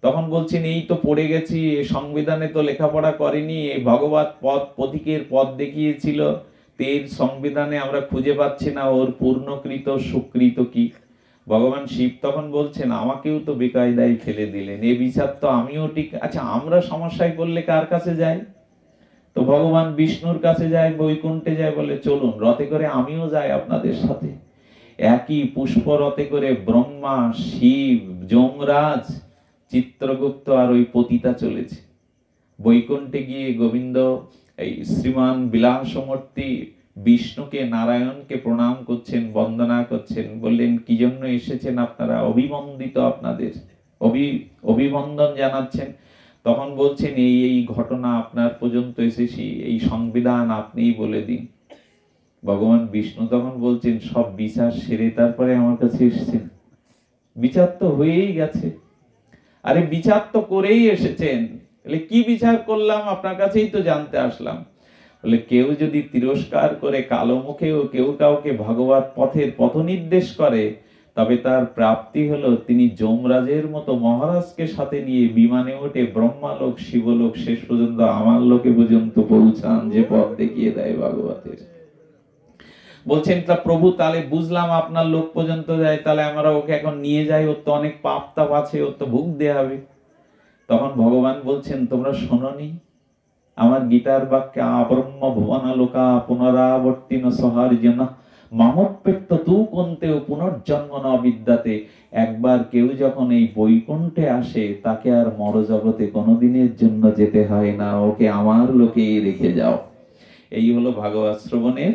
তখন বলছেন এই তো পড়ে গেছি, সংবিধানে তো লেখাপড়া করেনি, এই ভগবত পথ প্রতীকের পথ দেখিয়েছিল, তের সংবিধানে আমরা খুঁজে পাচ্ছি না ওর পূর্ণকৃত সুকৃত কি। ভগবান শিব তখন বলছেন আমাকেও তো বেকায়দায় ফেলে দিলেন, এ বিচার তো আমিও ঠিক। আচ্ছা আমরা সমস্যায় পড়লে কার কাছে যাই? তো ভগবান বিষ্ণুর কাছে যায়, বৈকুণ্ঠে যায়। বলে চলুন রথে করে আমিও যাই আপনাদের সাথে। একই পুষ্পরথে করে ব্রহ্মা, শিব, যমরাজ, চিত্রগুপ্ত আর ওই পতিতা চলেছে। বৈকুণ্ঠে গিয়ে গোবিন্দ এই শ্রীমান বিলাসমূর্তি বিষ্ণুকে, নারায়ণকে প্রণাম করছেন, বন্দনা করছেন। বললেন, কি জন্য এসেছেন আপনারা? অভিবন্দিত, আপনাদের অভিবন্দন জানাচ্ছেন। তখন বলছেন, এই এই ঘটনা আপনার পর্যন্ত এসেছি, এই সংবিধান আপনিই বলে দিন। ভগবান বিষ্ণু তখন বলছেন, সব বিচার সেরে তারপরে আমার কাছে এসেছেন? বিচার তো হয়েই গেছে। আরে বিচার তো করেই এসেছেন। বলে, কি বিচার করলাম? আপনার কাছেই তো জানতে আসলাম। বলে, কেউ যদি তিরস্কার করে কালো মুখেও কেউ কাউকে ভগবত পথের পথ নির্দেশ করে, তবে তার প্রাপ্তি হলো তিনি যমরাজের মতো মহারাজকে সাথে নিয়ে বিমানে ওঠে ব্রহ্মালোক, শিবলোক, শেষ পর্যন্ত আমার লোকে পর্যন্ত পৌঁছান, যে পথ দেখিয়ে দেয় ভগবতের। বলছেন, তা প্রভু, তাহলে বুঝলাম আপনার লোক পর্যন্ত যায়, তাহলে আমরা ওকে এখন নিয়ে যাই, ওর তো অনেক পাপ তাপ আছে, ওর তো ভুগ দেয়া হবে। তখন ভগবান বলছেন, তোমরা শোনোনি আমার গীতার বাক্যে, আব্রহ্ম ভুবনালোকা পুনরাবর্তিন সহার্জনা মামপ্রেত্য তু কন্তেও পুনর্জন্ম ন বিদ্যাতে। একবার কেউ যখন এই বৈকুণ্ঠে আসে, তাকে আর মরজগতে কোনোদিনের জন্য যেতে হয় না, ওকে আমার লোকেই রেখে যাও। এই হলো ভাগবত শ্রবণের